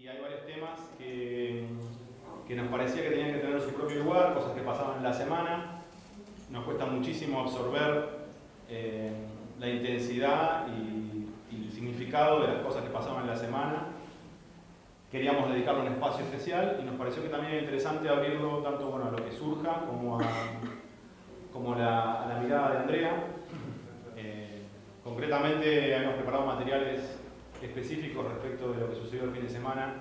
y hay varios temas que nos parecía que tenían que tener su propio lugar, cosas que pasaban en la semana. Nos cuesta muchísimo absorber la intensidad y el significado de las cosas que pasaban en la semana. Queríamos dedicarle un espacio especial y nos pareció que también era interesante abrirlo tanto a lo que surja como a la mirada de Andrea. Concretamente hemos preparado materiales específicos respecto de lo que sucedió el fin de semana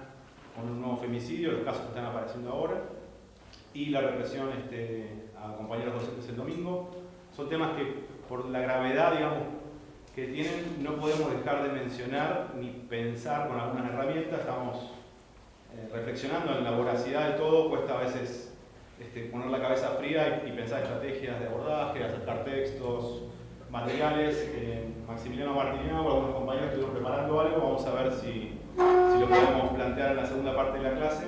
con un nuevo femicidio, los casos que están apareciendo ahora, y la represión a compañeros docentes el domingo. Son temas que, por la gravedad, que tienen, no podemos dejar de mencionar ni pensar con algunas herramientas. Estamos reflexionando en la voracidad de todo, cuesta a veces poner la cabeza fría y pensar estrategias de abordaje, acercar textos, materiales. Maximiliano Martiniano o algunos compañeros estuvieron preparando algo, vamos a ver si lo podemos plantear en la segunda parte de la clase,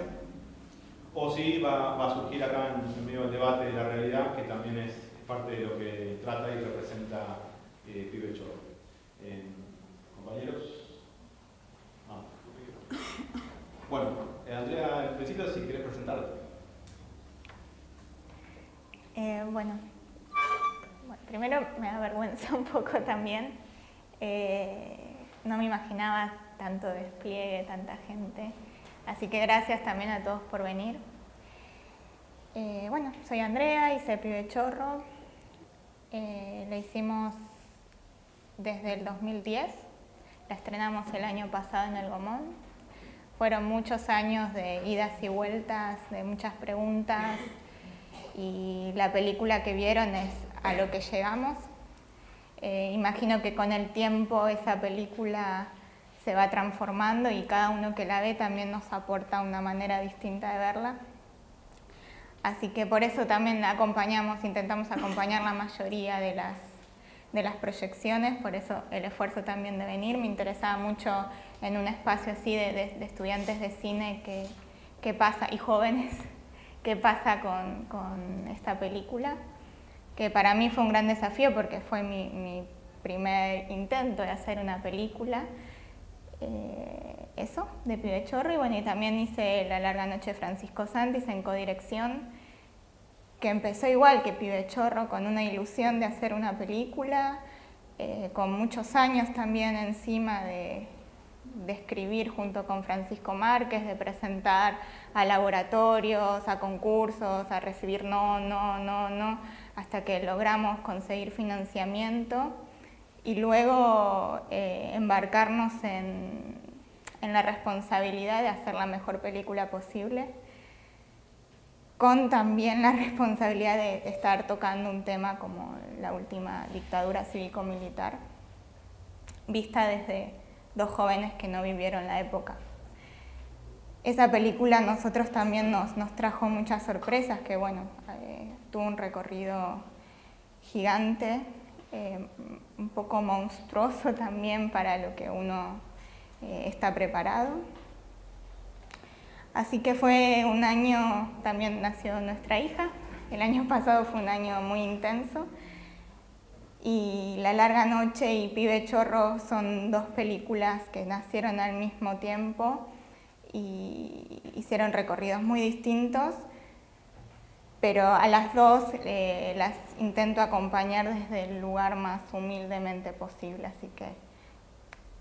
o si va a surgir acá en medio del debate de la realidad, que también es parte de lo que trata y representa Pibe Chorro. Compañeros. Bueno, Andrea, en principio, si querés presentarte. Bueno, primero me da vergüenza un poco también. No me imaginaba tanto despliegue, tanta gente. Así que gracias también a todos por venir. Bueno, soy Andrea, hice Pibe Chorro. La hicimos desde el 2010. La estrenamos el año pasado en el Gomón. Fueron muchos años de idas y vueltas, de muchas preguntas. Y la película que vieron es a lo que llegamos. Imagino que con el tiempo esa película se va transformando y cada uno que la ve también nos aporta una manera distinta de verla. Así que por eso también intentamos acompañar la mayoría de las proyecciones, por eso el esfuerzo también de venir. Me interesaba mucho en un espacio así de estudiantes de cine qué pasa, y jóvenes, qué pasa con esta película, que para mí fue un gran desafío porque fue mi primer intento de hacer una película, de Pibe Chorro. Y bueno, y también hice La larga noche de Francisco Santis en codirección, que empezó igual que Pibe Chorro, con una ilusión de hacer una película, con muchos años también encima de escribir junto con Francisco Márquez, de presentar a laboratorios, a concursos, a recibir no, hasta que logramos conseguir financiamiento y luego embarcarnos en la responsabilidad de hacer la mejor película posible, con también la responsabilidad de estar tocando un tema como la última dictadura cívico-militar, vista desde dos jóvenes que no vivieron la época. Esa película a nosotros también nos trajo muchas sorpresas, que bueno, tuvo un recorrido gigante, un poco monstruoso también para lo que uno está preparado. Así que fue un año, también nació nuestra hija, el año pasado fue un año muy intenso. Y La larga noche y Pibe Chorro son dos películas que nacieron al mismo tiempo y hicieron recorridos muy distintos, pero a las dos las intento acompañar desde el lugar más humildemente posible, así que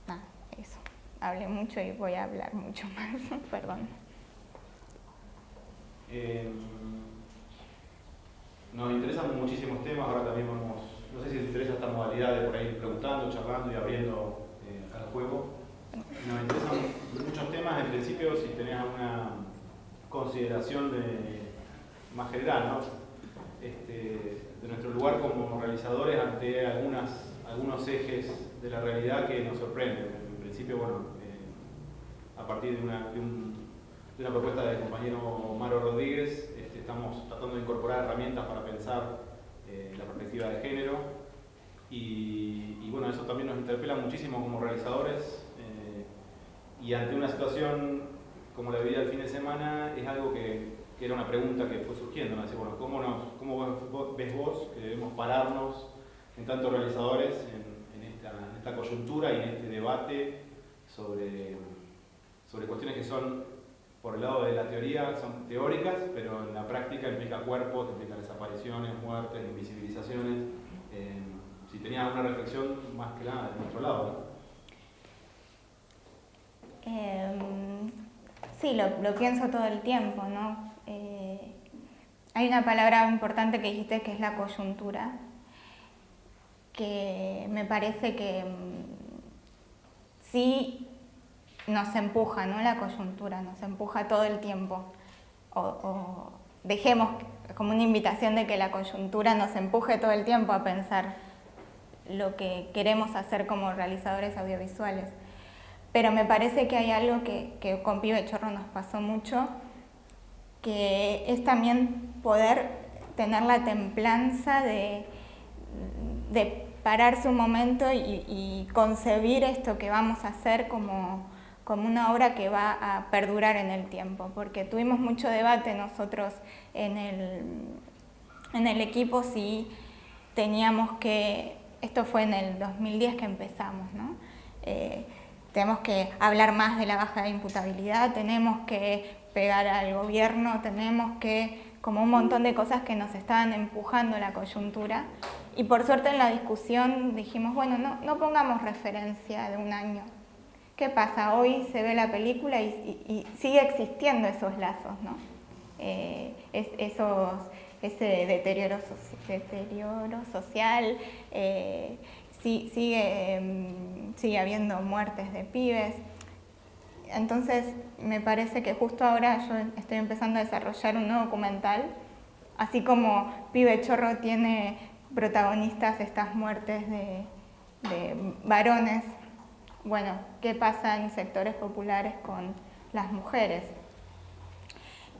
nada, eso. Hablé mucho y voy a hablar mucho más, perdón. Nos interesan muchísimos temas, ahora también no sé si les interesa esta modalidad de por ahí preguntando, charlando y abriendo al juego. Nos interesan muchos temas, en principio, si tenés alguna consideración más general, ¿no? De nuestro lugar como realizadores ante algunos ejes de la realidad que nos sorprenden. En principio, bueno, a partir de una propuesta del compañero Maro Rodríguez, estamos tratando de incorporar herramientas para pensar la perspectiva de género y bueno, eso también nos interpela muchísimo como realizadores y ante una situación como la vivida el fin de semana es algo que era una pregunta que fue surgiendo, ¿no? Así, bueno, ¿cómo ves vos que debemos pararnos en tantos realizadores en esta coyuntura y en este debate sobre sobre cuestiones que son, por el lado de la teoría, son teóricas, pero en la práctica implica cuerpos, implica desapariciones, muertes, invisibilizaciones. Si tenías alguna reflexión, más que nada, de nuestro lado, ¿no? Sí, lo pienso todo el tiempo, ¿no? Hay una palabra importante que dijiste que es la coyuntura, que me parece que sí nos empuja, ¿no? La coyuntura nos empuja todo el tiempo. O dejemos como una invitación de que la coyuntura nos empuje todo el tiempo a pensar lo que queremos hacer como realizadores audiovisuales. Pero me parece que hay algo que con Pibe Chorro nos pasó mucho, que es también poder tener la templanza de pararse un momento y concebir esto que vamos a hacer como una obra que va a perdurar en el tiempo, porque tuvimos mucho debate nosotros en el equipo si teníamos que, esto fue en el 2010 que empezamos, ¿no? Tenemos que hablar más de la baja de imputabilidad, tenemos que pegar al gobierno, tenemos que, como un montón de cosas que nos estaban empujando la coyuntura. Y por suerte en la discusión dijimos, bueno, no pongamos referencia de un año. ¿Qué pasa? Hoy se ve la película y sigue existiendo esos lazos, ¿no? Ese deterioro social, sigue habiendo muertes de pibes. Entonces me parece que justo ahora yo estoy empezando a desarrollar un nuevo documental, así como Pibe Chorro tiene protagonistas estas muertes de varones. Bueno, ¿qué pasa en sectores populares con las mujeres?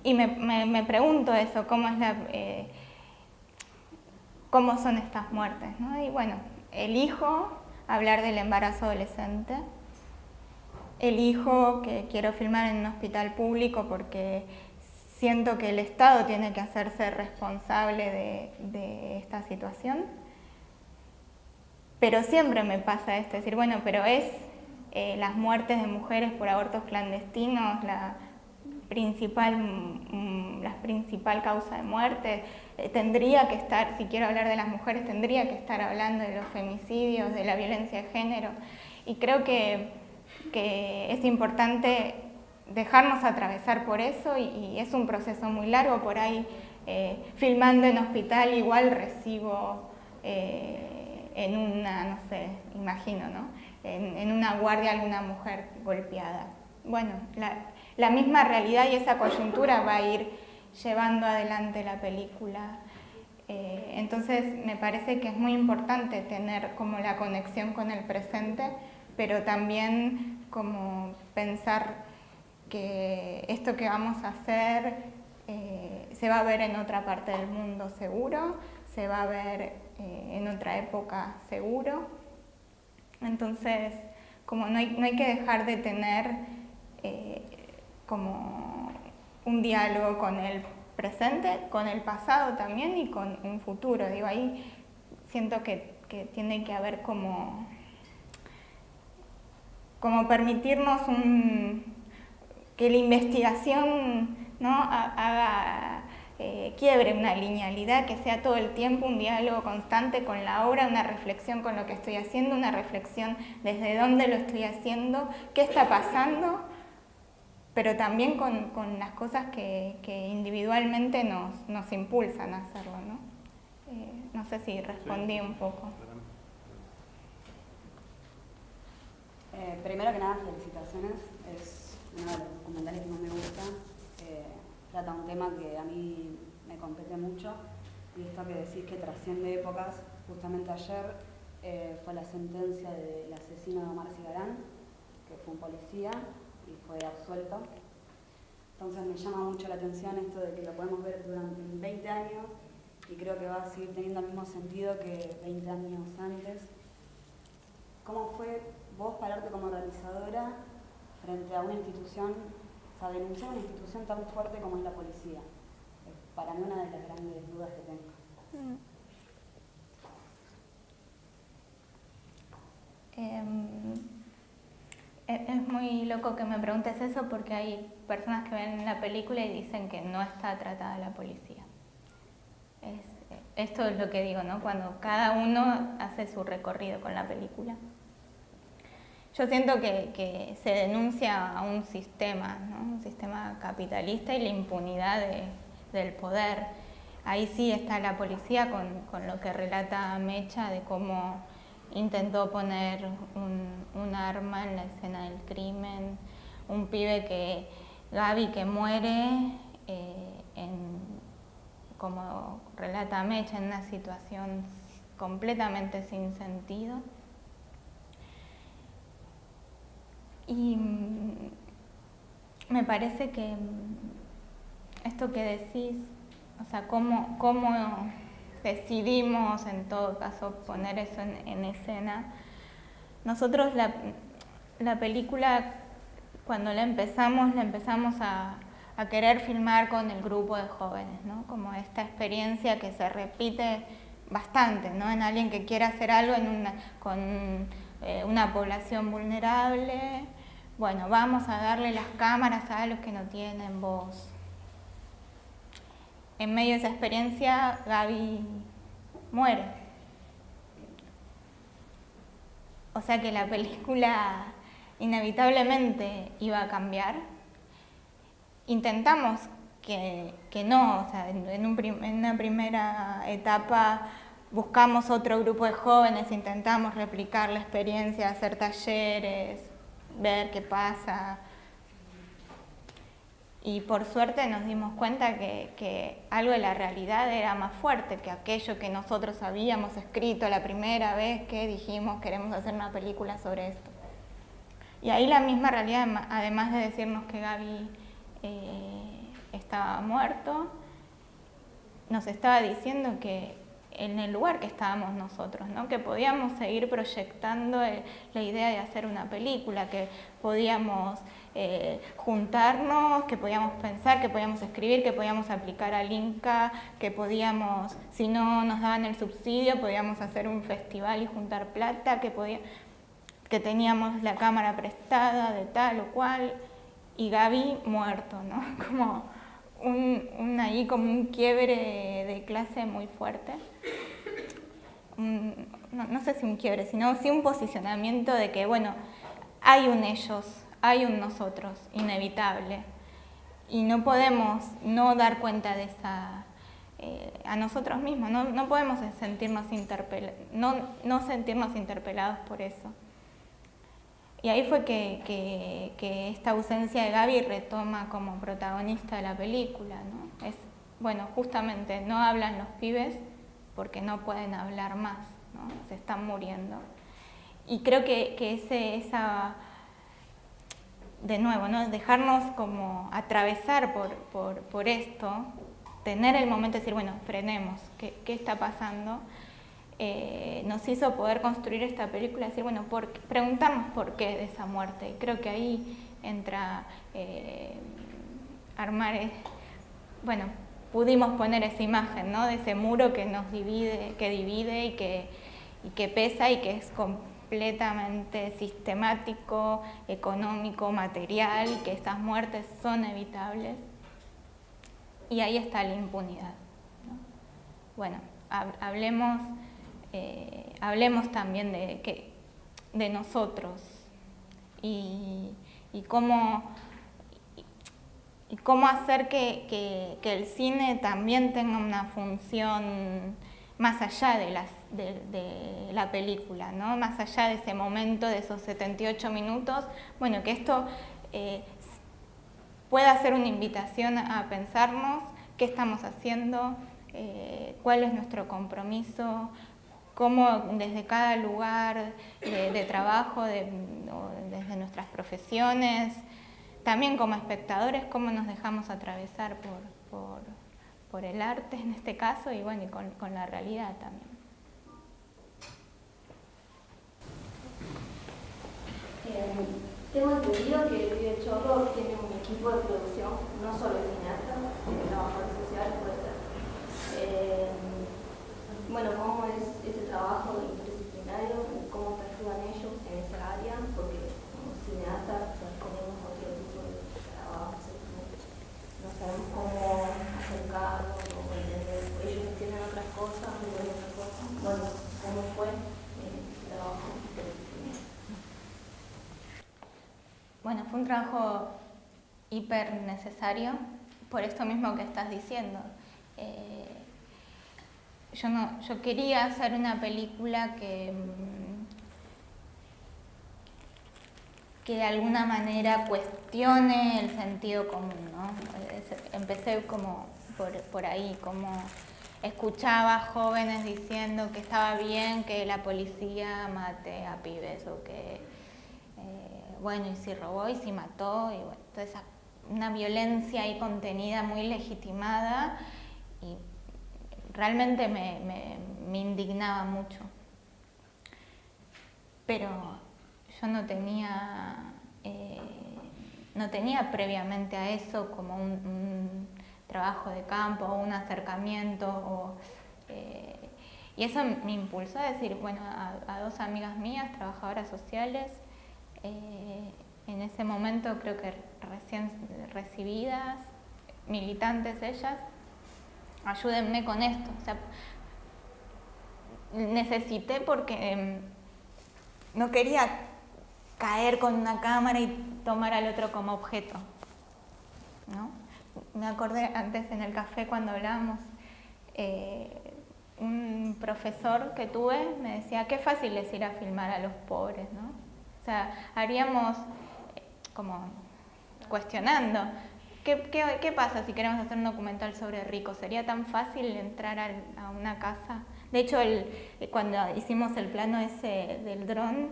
Y me pregunto eso, ¿cómo son estas muertes, ¿no? Y bueno, elijo hablar del embarazo adolescente, elijo que quiero filmar en un hospital público porque siento que el Estado tiene que hacerse responsable de esta situación, pero siempre me pasa esto, decir, bueno, pero es las muertes de mujeres por abortos clandestinos la principal causa de muerte. Tendría que estar, si quiero hablar de las mujeres, tendría que estar hablando de los femicidios, de la violencia de género, y creo que es importante dejarnos atravesar por eso y es un proceso muy largo. Por ahí filmando en hospital igual recibo en una, no sé, imagino, ¿no? En una guardia alguna mujer golpeada. Bueno, la misma realidad y esa coyuntura va a ir llevando adelante la película. Entonces me parece que es muy importante tener como la conexión con el presente, pero también como pensar que esto que vamos a hacer se va a ver en otra parte del mundo seguro, se va a ver en otra época seguro. Entonces, como no hay que dejar de tener como un diálogo con el presente, con el pasado también y con un futuro. Digo, ahí siento que tiene que haber como permitirnos que la investigación, ¿no? haga quiebre una linealidad, que sea todo el tiempo un diálogo constante con la obra, una reflexión con lo que estoy haciendo, una reflexión desde dónde lo estoy haciendo, qué está pasando, pero también con las cosas que individualmente nos impulsan a hacerlo, ¿no? No sé si respondí un poco. Primero que nada, felicitaciones. Es uno de los documentales que más me gusta. Trata un tema que a mí me compete mucho, y esto que decís que trasciende épocas. Justamente ayer fue la sentencia del asesino de Omar Cigarán, que fue un policía y fue absuelto. Entonces me llama mucho la atención esto de que lo podemos ver durante 20 años y creo que va a seguir teniendo el mismo sentido que 20 años antes. ¿Cómo fue vos pararte como realizadora frente a una institución, o sea, denunciar una institución tan fuerte como es la policía? Es para mí una de las grandes dudas que tengo. es muy loco que me preguntes eso porque hay personas que ven la película y dicen que no está tratada la policía. Esto es lo que digo, ¿no? Cuando cada uno hace su recorrido con la película. Yo siento que se denuncia a un sistema, ¿no? Un sistema capitalista y la impunidad del poder. Ahí sí está la policía con lo que relata Mecha de cómo intentó poner un arma en la escena del crimen, un pibe Gaby que muere como relata Mecha, en una situación completamente sin sentido. Y me parece que esto que decís, o sea, cómo decidimos en todo caso poner eso en escena. Nosotros la película, cuando la empezamos a querer filmar con el grupo de jóvenes, ¿no? Como esta experiencia que se repite bastante, ¿no? En alguien que quiere hacer algo con una población vulnerable. Bueno, vamos a darle las cámaras a los que no tienen voz. En medio de esa experiencia, Gaby muere. O sea que la película inevitablemente iba a cambiar. Intentamos que no, o sea, en una primera etapa buscamos otro grupo de jóvenes, intentamos replicar la experiencia, hacer talleres, ver qué pasa. Y por suerte nos dimos cuenta que algo de la realidad era más fuerte que aquello que nosotros habíamos escrito la primera vez que dijimos queremos hacer una película sobre esto. Y ahí la misma realidad, además de decirnos que Gaby estaba muerto, nos estaba diciendo que en el lugar que estábamos nosotros, ¿no? Que podíamos seguir proyectando la idea de hacer una película, que podíamos juntarnos, que podíamos pensar, que podíamos escribir, que podíamos aplicar al Inca, que podíamos, si no nos daban el subsidio, podíamos hacer un festival y juntar plata, que teníamos la cámara prestada de tal o cual, y Gaby muerto, ¿no? Como ahí como un quiebre de clase muy fuerte. No sé si un quiebre, sino sí un posicionamiento de que, bueno, hay un ellos, hay un nosotros, inevitable. Y no podemos no dar cuenta de esa, a nosotros mismos, no podemos sentirnos no sentirnos interpelados por eso. Y ahí fue que esta ausencia de Gaby retoma como protagonista de la película, ¿no? Bueno, justamente no hablan los pibes porque no pueden hablar más, ¿no? Se están muriendo. Y creo que de nuevo, ¿no? Dejarnos como atravesar por esto, tener el momento de decir, bueno, frenemos, ¿qué está pasando? Nos hizo poder construir esta película, decir, bueno, preguntarnos por qué de esa muerte. Y creo que ahí entra armar, bueno, pudimos poner esa imagen, ¿no? De ese muro que nos divide y que pesa y que es completamente sistemático, económico, material, y que estas muertes son evitables. Y ahí está la impunidad, ¿no? Bueno, hablemos también de nosotros y cómo hacer que el cine también tenga una función más allá de la película, ¿no? Más allá de ese momento, de esos 78 minutos, bueno, que esto pueda ser una invitación a pensarnos qué estamos haciendo, cuál es nuestro compromiso, cómo desde cada lugar de trabajo, desde nuestras profesiones, también como espectadores, cómo nos dejamos atravesar por el arte en este caso y bueno, y con la realidad también. Tengo entendido que el Pibe Chorro tiene un equipo de producción, no solo de cineastas, sino de trabajadores sociales, puede ser. Bueno, ¿cómo es ese trabajo interdisciplinario? ¿Cómo te ayudan ellos en esa área? Porque como cineastas fue un trabajo hiper necesario por esto mismo que estás diciendo. Yo quería hacer una película que de alguna manera cuestione el sentido común, ¿no? Empecé como por ahí, como escuchaba jóvenes diciendo que estaba bien que la policía mate a pibes o que, bueno, y si robó y si mató, y bueno, entonces una violencia ahí contenida muy legitimada y realmente me indignaba mucho. Pero yo no tenía previamente a eso como un trabajo de campo o un acercamiento. Y eso me impulsó a decir, bueno, a dos amigas mías, trabajadoras sociales, en ese momento creo que recién recibidas, militantes ellas, ayúdenme con esto. O sea, necesité porque no quería caer con una cámara y tomar al otro como objeto, ¿no? Me acordé antes en el café cuando hablábamos, un profesor que tuve me decía, qué fácil es ir a filmar a los pobres, ¿no? O sea, haríamos como cuestionando, ¿qué pasa si queremos hacer un documental sobre ricos? ¿Sería tan fácil entrar a una casa? De hecho, cuando hicimos el plano ese del dron,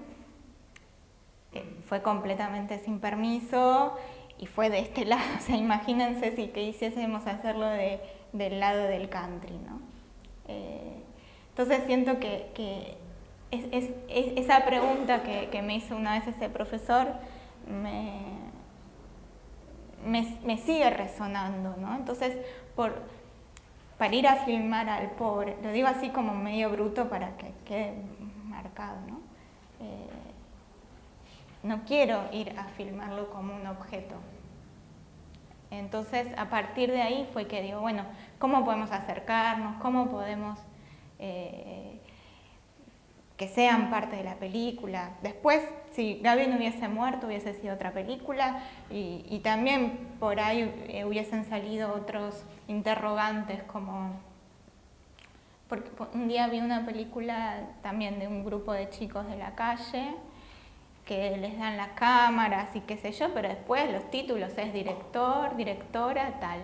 fue completamente sin permiso y fue de este lado. O sea, imagínense si quisiésemos hacerlo del lado del country, ¿no? Entonces siento que esa pregunta que me hizo una vez ese profesor me sigue resonando, ¿no? Entonces, para ir a filmar al pobre, lo digo así como medio bruto para que quede marcado, ¿no? No quiero ir a filmarlo como un objeto. Entonces, a partir de ahí fue que digo, bueno, ¿cómo podemos acercarnos? ¿Cómo podemos que sean parte de la película? Después, si Gaby no hubiese muerto, hubiese sido otra película y también por ahí hubiesen salido otros interrogantes como... Porque un día vi una película también de un grupo de chicos de la calle que les dan las cámaras y qué sé yo, pero después los títulos es director, directora, tal.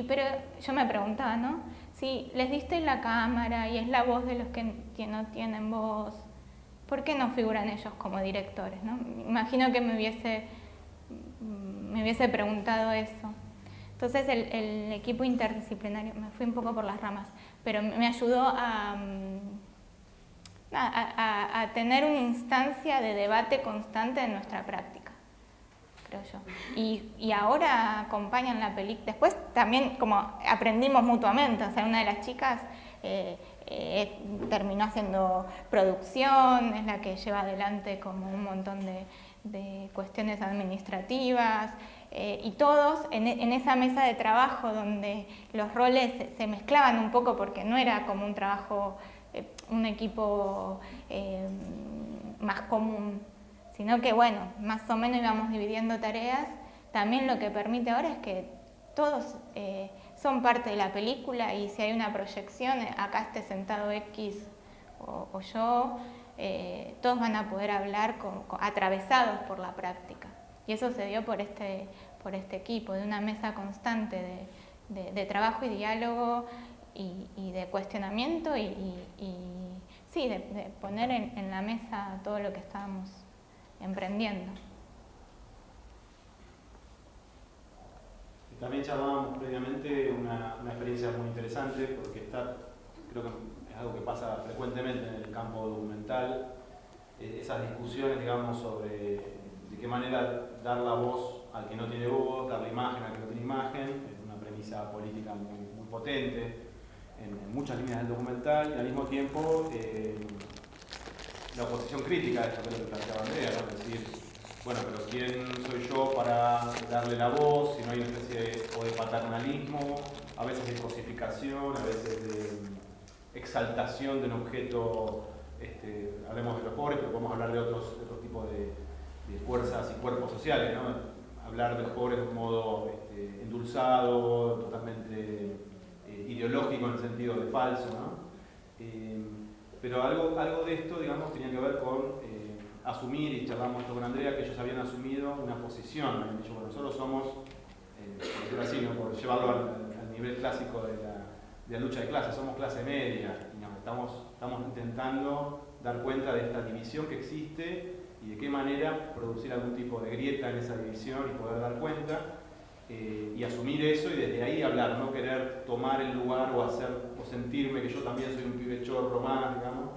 Pero yo me preguntaba, ¿no? Si les diste la cámara y es la voz de los que no tienen voz, ¿por qué no figuran ellos como directores, no? Imagino que me hubiese preguntado eso. Entonces el equipo interdisciplinario, me fui un poco por las ramas, pero me ayudó a tener una instancia de debate constante en nuestra práctica, creo yo. Y ahora acompañan la película. Después también como aprendimos mutuamente, o sea, una de las chicas terminó haciendo producción, es la que lleva adelante como un montón de cuestiones administrativas, y todos en esa mesa de trabajo donde los roles se mezclaban un poco porque no era como un trabajo, un equipo más común, sino que bueno, más o menos íbamos dividiendo tareas. También lo que permite ahora es que todos son parte de la película y si hay una proyección, acá esté sentado X o yo, todos van a poder hablar atravesados por la práctica. Y eso se dio por este equipo, de una mesa constante de trabajo y diálogo y de cuestionamiento y sí, de poner en la mesa todo lo que estábamos emprendiendo. También llamábamos previamente una experiencia muy interesante porque creo que es algo que pasa frecuentemente en el campo documental, esas discusiones, digamos, sobre de qué manera dar la voz al que no tiene voz, dar la imagen al que no tiene imagen, es una premisa política muy potente en muchas líneas del documental y al mismo tiempo la oposición crítica de esto que es lo que planteaba Andrea, ¿no? Es decir, bueno, pero ¿quién soy yo para darle la voz? Si no hay una especie de paternalismo, a veces de cosificación, a veces de exaltación de un objeto, hablemos de los pobres, pero podemos hablar de otros tipos de fuerzas y cuerpos sociales, ¿no? hablar de los pobres de un modo endulzado, totalmente ideológico en el sentido de falso, ¿no? Pero algo de esto, digamos, tenía que ver con asumir, y charlamos esto con Andrea, que ellos habían asumido una posición, habían dicho, bueno, nosotros somos, por decirlo así, ¿no? Por llevarlo al nivel clásico de la lucha de clases, somos clase media, y nos estamos intentando dar cuenta de esta división que existe y de qué manera producir algún tipo de grieta en esa división y poder dar cuenta, y asumir eso y desde ahí hablar, no querer tomar el lugar o sentirme que yo también soy un pibe chorro más, digamos.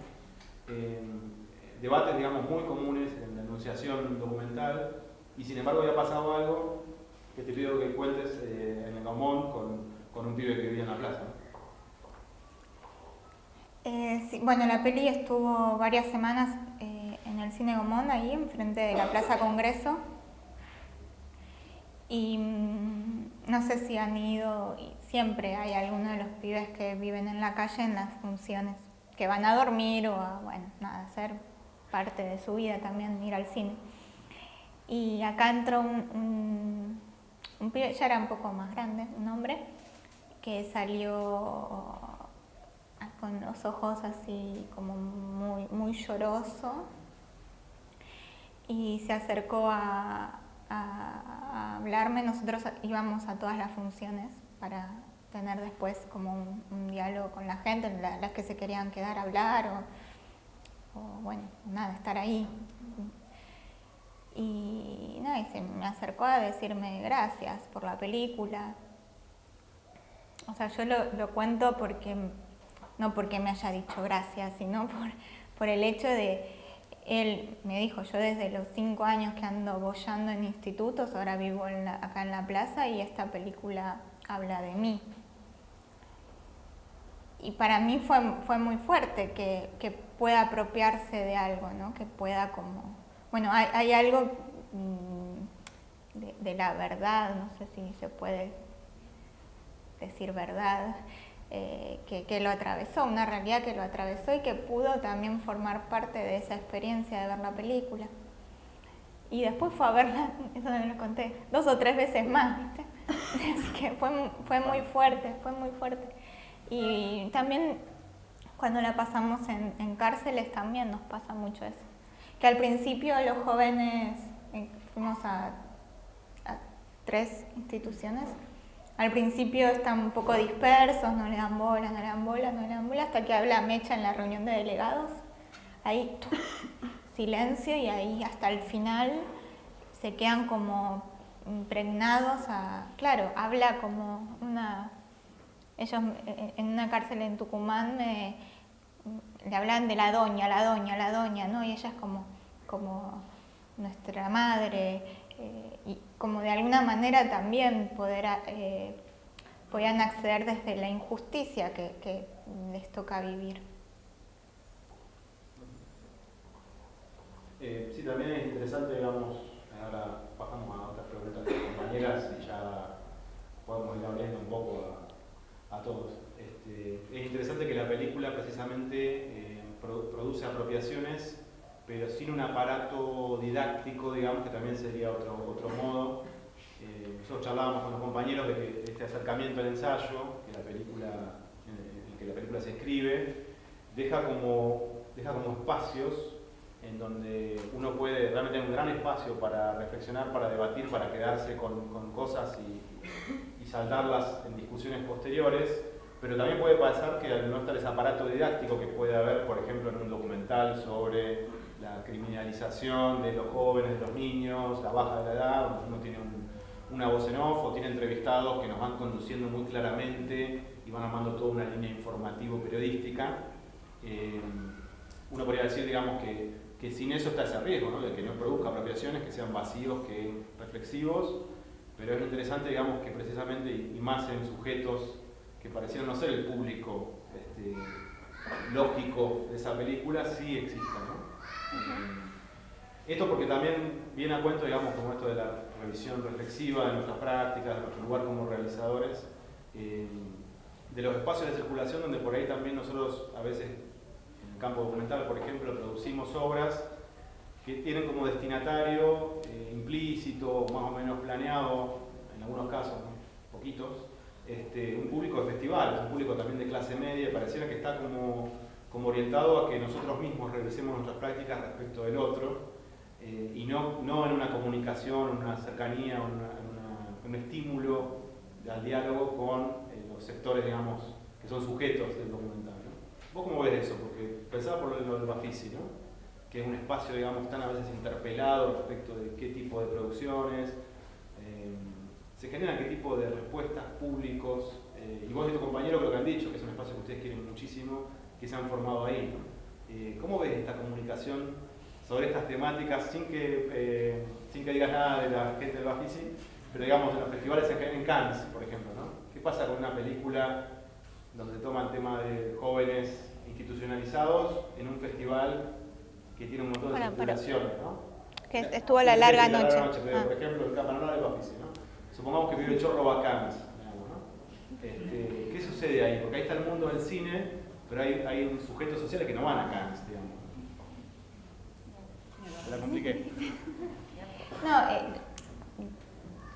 Debates, digamos, muy comunes en la enunciación documental, y sin embargo había pasado algo que te pido que cuentes en el Gaumont con un pibe que vivía en la plaza, ¿no? Sí, bueno, la peli estuvo varias semanas en el Cine Gaumont, ahí enfrente de la Plaza Congreso. Y no sé si han ido, y siempre hay algunos de los pibes que viven en la calle en las funciones, que van a dormir o a, bueno, nada, hacer parte de su vida también, ir al cine. Y acá entró un pibe, ya era un poco más grande, un hombre, que salió con los ojos así como muy lloroso, y se acercó a hablarme. Nosotros íbamos a todas las funciones para tener después como un diálogo con la gente, las que se querían quedar a hablar o bueno, nada, estar ahí. Y nada, y se me acercó a decirme gracias por la película. O sea, yo lo cuento porque, no porque me haya dicho gracias, sino por el hecho de, él me dijo, yo desde los 5 años que ando boyando en institutos, ahora vivo acá en la plaza y esta película habla de mí. Y para mí fue muy fuerte que pueda apropiarse de algo, ¿no? Que pueda como... Bueno, hay algo de la verdad, no sé si se puede decir verdad, que lo atravesó, una realidad que lo atravesó y que pudo también formar parte de esa experiencia de ver la película. Y después fue a verla, eso no lo conté, 2 o 3 veces más, ¿viste? Así que fue muy fuerte, fue muy fuerte. Y también cuando la pasamos en cárceles también nos pasa mucho eso. Que al principio los jóvenes, fuimos a 3 instituciones, al principio están un poco dispersos, no le dan bola, hasta que habla Mecha en la reunión de delegados. Ahí silencio, y ahí hasta el final se quedan como impregnados claro, habla como ellos en una cárcel en Tucumán le hablan de la doña, ¿no? Y ella es como nuestra madre, y como de alguna manera también podían acceder desde la injusticia que les toca vivir. Sí, también es interesante, digamos, ahora pasamos a otras preguntas de compañeras y ya podemos ir abriendo un poco a todos. Es interesante que la película precisamente produce apropiaciones, pero sin un aparato didáctico, digamos, que también sería otro modo. Nosotros charlábamos con los compañeros de que este acercamiento al ensayo, en el que la película se escribe, deja como espacios en donde uno puede realmente tener un gran espacio para reflexionar, para debatir, para quedarse con cosas y saltarlas en discusiones posteriores, pero también puede pasar que al no estar ese aparato didáctico que puede haber, por ejemplo, en un documental sobre la criminalización de los jóvenes, de los niños, la baja de la edad, donde uno tiene una voz en off o tiene entrevistados que nos van conduciendo muy claramente y van armando toda una línea informativo-periodística. Uno podría decir, digamos, que sin eso está ese riesgo, ¿no? De que no produzca apropiaciones que sean vacíos que reflexivos, pero es lo interesante, digamos, que precisamente, y más en sujetos que parecieron no ser el público lógico de esa película, sí exista, ¿no? Esto porque también viene a cuento, digamos, como esto de la revisión reflexiva de nuestras prácticas, de nuestro lugar como realizadores, de los espacios de circulación donde por ahí también nosotros a veces, en el campo documental, por ejemplo, producimos obras que tienen como destinatario implícito, más o menos planeado, en algunos casos, ¿no? Poquitos, un público de festivales, un público también de clase media, pareciera que está como orientado a que nosotros mismos revisemos nuestras prácticas respecto del otro, y no en una comunicación, una cercanía, un estímulo al diálogo con los sectores, digamos, que son sujetos del documental, ¿no? ¿Vos cómo ves eso? Porque pensaba por lo del Bafisi, ¿no? Que es un espacio, digamos, tan a veces interpelado respecto de qué tipo de producciones, se generan qué tipo de respuestas públicos, y vos y tu compañero creo que han dicho que es un espacio que ustedes quieren muchísimo, que se han formado ahí, ¿no? ¿Cómo ves esta comunicación sobre estas temáticas sin que digas nada de la gente del Bafisi, pero digamos en los festivales en Cannes, por ejemplo, ¿no? ¿Qué pasa con una película donde se toma el tema de jóvenes institucionalizados en un festival que tiene un montón de circulaciones, ¿no? Que estuvo La Larga Noche. Por ejemplo, el Capanora del Bafisi, ¿no? Supongamos que Pibe Chorro va a Cannes, digamos, ¿no? ¿Qué sucede ahí? Porque ahí está el mundo del cine, pero hay un sujetos sociales que no van a Cannes, digamos. ¿Se la compliqué? No,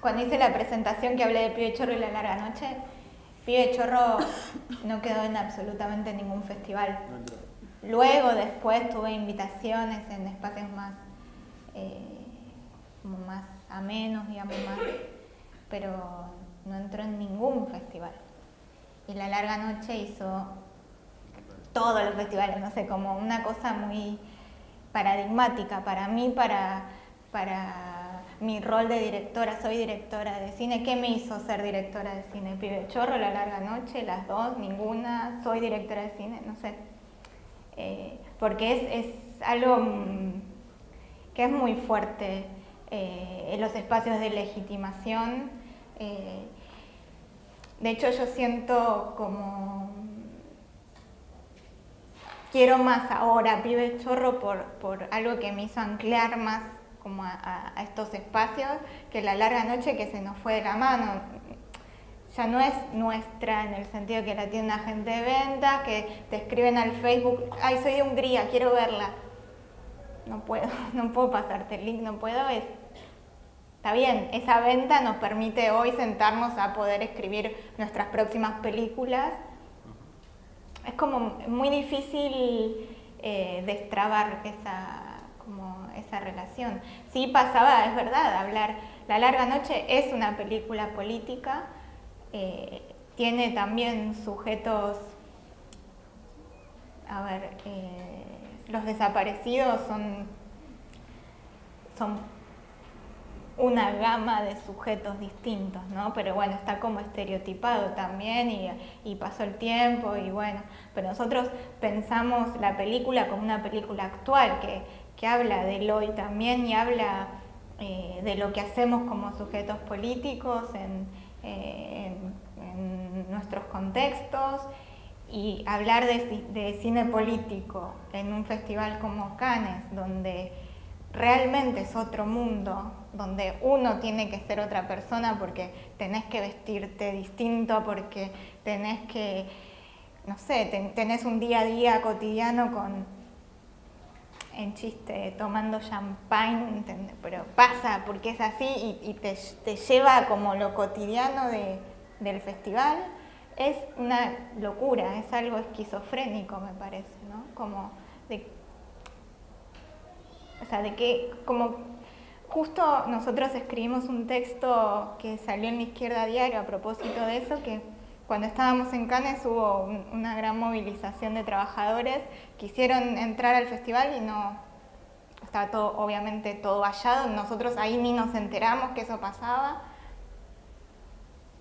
cuando hice la presentación que hablé de Pibe Chorro y La Larga Noche, Pibe Chorro no quedó en absolutamente ningún festival. Luego, después, tuve invitaciones en espacios más, como más amenos, digamos, más, pero no entró en ningún festival. Y La Larga Noche hizo todos los festivales, no sé, como una cosa muy paradigmática para mí, para mi rol de directora. Soy directora de cine. ¿Qué me hizo ser directora de cine? Pibe Chorro, La Larga Noche, las dos, ninguna. Soy directora de cine, no sé. Porque es algo que es muy fuerte en los espacios de legitimación. De hecho, yo siento como quiero más ahora Pibe Chorro por algo que me hizo anclar más como a estos espacios, que La Larga Noche, que se nos fue de la mano. Ya no es nuestra en el sentido que la tiene una agente de venta, que te escriben al Facebook, ay, soy de Hungría, quiero verla. No puedo pasarte el link, no puedo. Está bien, esa venta nos permite hoy sentarnos a poder escribir nuestras próximas películas. Es como muy difícil destrabar esa relación. Sí pasaba, es verdad, hablar. La Larga Noche es una película política, tiene también sujetos, los desaparecidos son una gama de sujetos distintos, ¿no? Pero bueno, está como estereotipado también y pasó el tiempo y bueno, pero nosotros pensamos la película como una película actual que habla del hoy también y habla de lo que hacemos como sujetos políticos en nuestros contextos, y hablar de cine político en un festival como Cannes, donde realmente es otro mundo, donde uno tiene que ser otra persona porque tenés que vestirte distinto, porque tenés que, no sé, tenés un día a día cotidiano en chiste, tomando champagne, pero pasa porque es así y te lleva como lo cotidiano del festival. Es una locura, es algo esquizofrénico, me parece, ¿no? Como de que, como justo nosotros escribimos un texto que salió en La Izquierda Diario a propósito de eso, que cuando estábamos en Cannes hubo una gran movilización de trabajadores, quisieron entrar al festival y no, estaba todo, obviamente todo vallado, nosotros ahí ni nos enteramos que eso pasaba,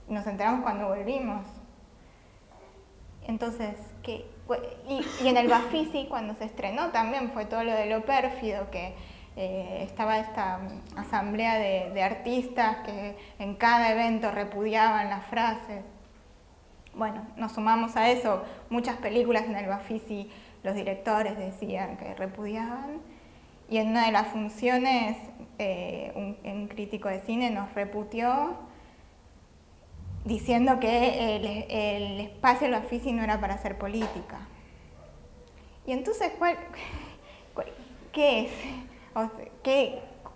nos enteramos cuando volvimos. Entonces, y en el Bafisi cuando se estrenó también fue todo lo de Lo Pérfido, que estaba esta asamblea de artistas que en cada evento repudiaban las frases. Bueno, nos sumamos a eso, muchas películas en el Bafisi los directores decían que repudiaban, y en una de las funciones un crítico de cine nos reputió diciendo que el espacio del Bafisi no era para hacer política. Y entonces, ¿qué es? O sea,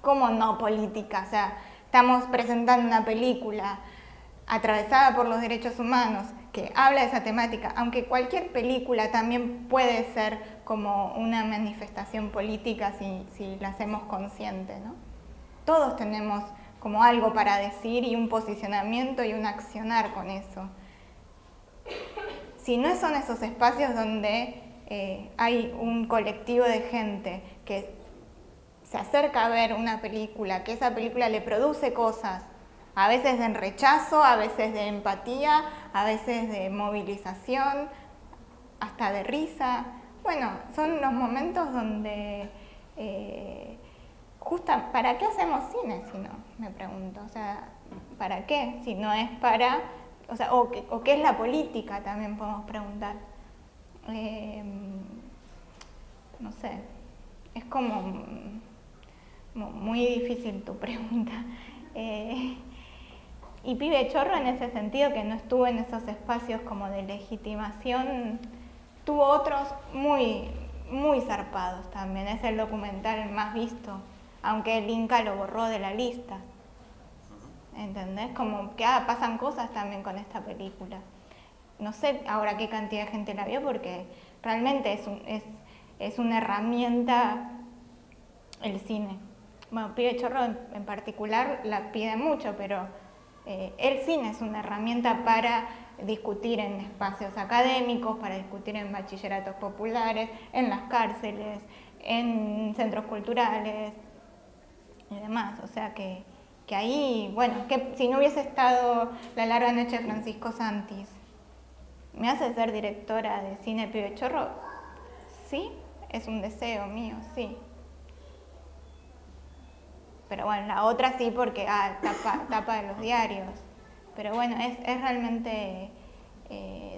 ¿cómo no política? O sea, estamos presentando una película atravesada por los derechos humanos que habla de esa temática, aunque cualquier película también puede ser como una manifestación política si la hacemos consciente, ¿no? Todos tenemos como algo para decir y un posicionamiento y un accionar con eso. Si no son esos espacios donde hay un colectivo de gente que se acerca a ver una película, que esa película le produce cosas, a veces de rechazo, a veces de empatía, a veces de movilización, hasta de risa. Bueno, son los momentos donde ¿para qué hacemos cine si no? Me pregunto. O sea, ¿para qué? Si no es para... O sea, o qué es la política, también podemos preguntar. No sé, es como muy difícil tu pregunta. Y Pibe Chorro en ese sentido, que no estuvo en esos espacios como de legitimación, tuvo otros muy, muy zarpados también. Es el documental más visto, aunque el Inca lo borró de la lista. ¿Entendés? Como que pasan cosas también con esta película. No sé ahora qué cantidad de gente la vio, porque realmente es una herramienta el cine. Bueno, Pibe Chorro en particular la pide mucho, pero el cine es una herramienta para discutir en espacios académicos, para discutir en bachilleratos populares, en las cárceles, en centros culturales y demás. O sea que ahí, bueno, que si no hubiese estado La larga noche de Francisco Santis, ¿me hace ser directora de cine Pibe Chorro? Sí, es un deseo mío, sí. Pero bueno, la otra sí porque tapa de los diarios. Pero bueno, es realmente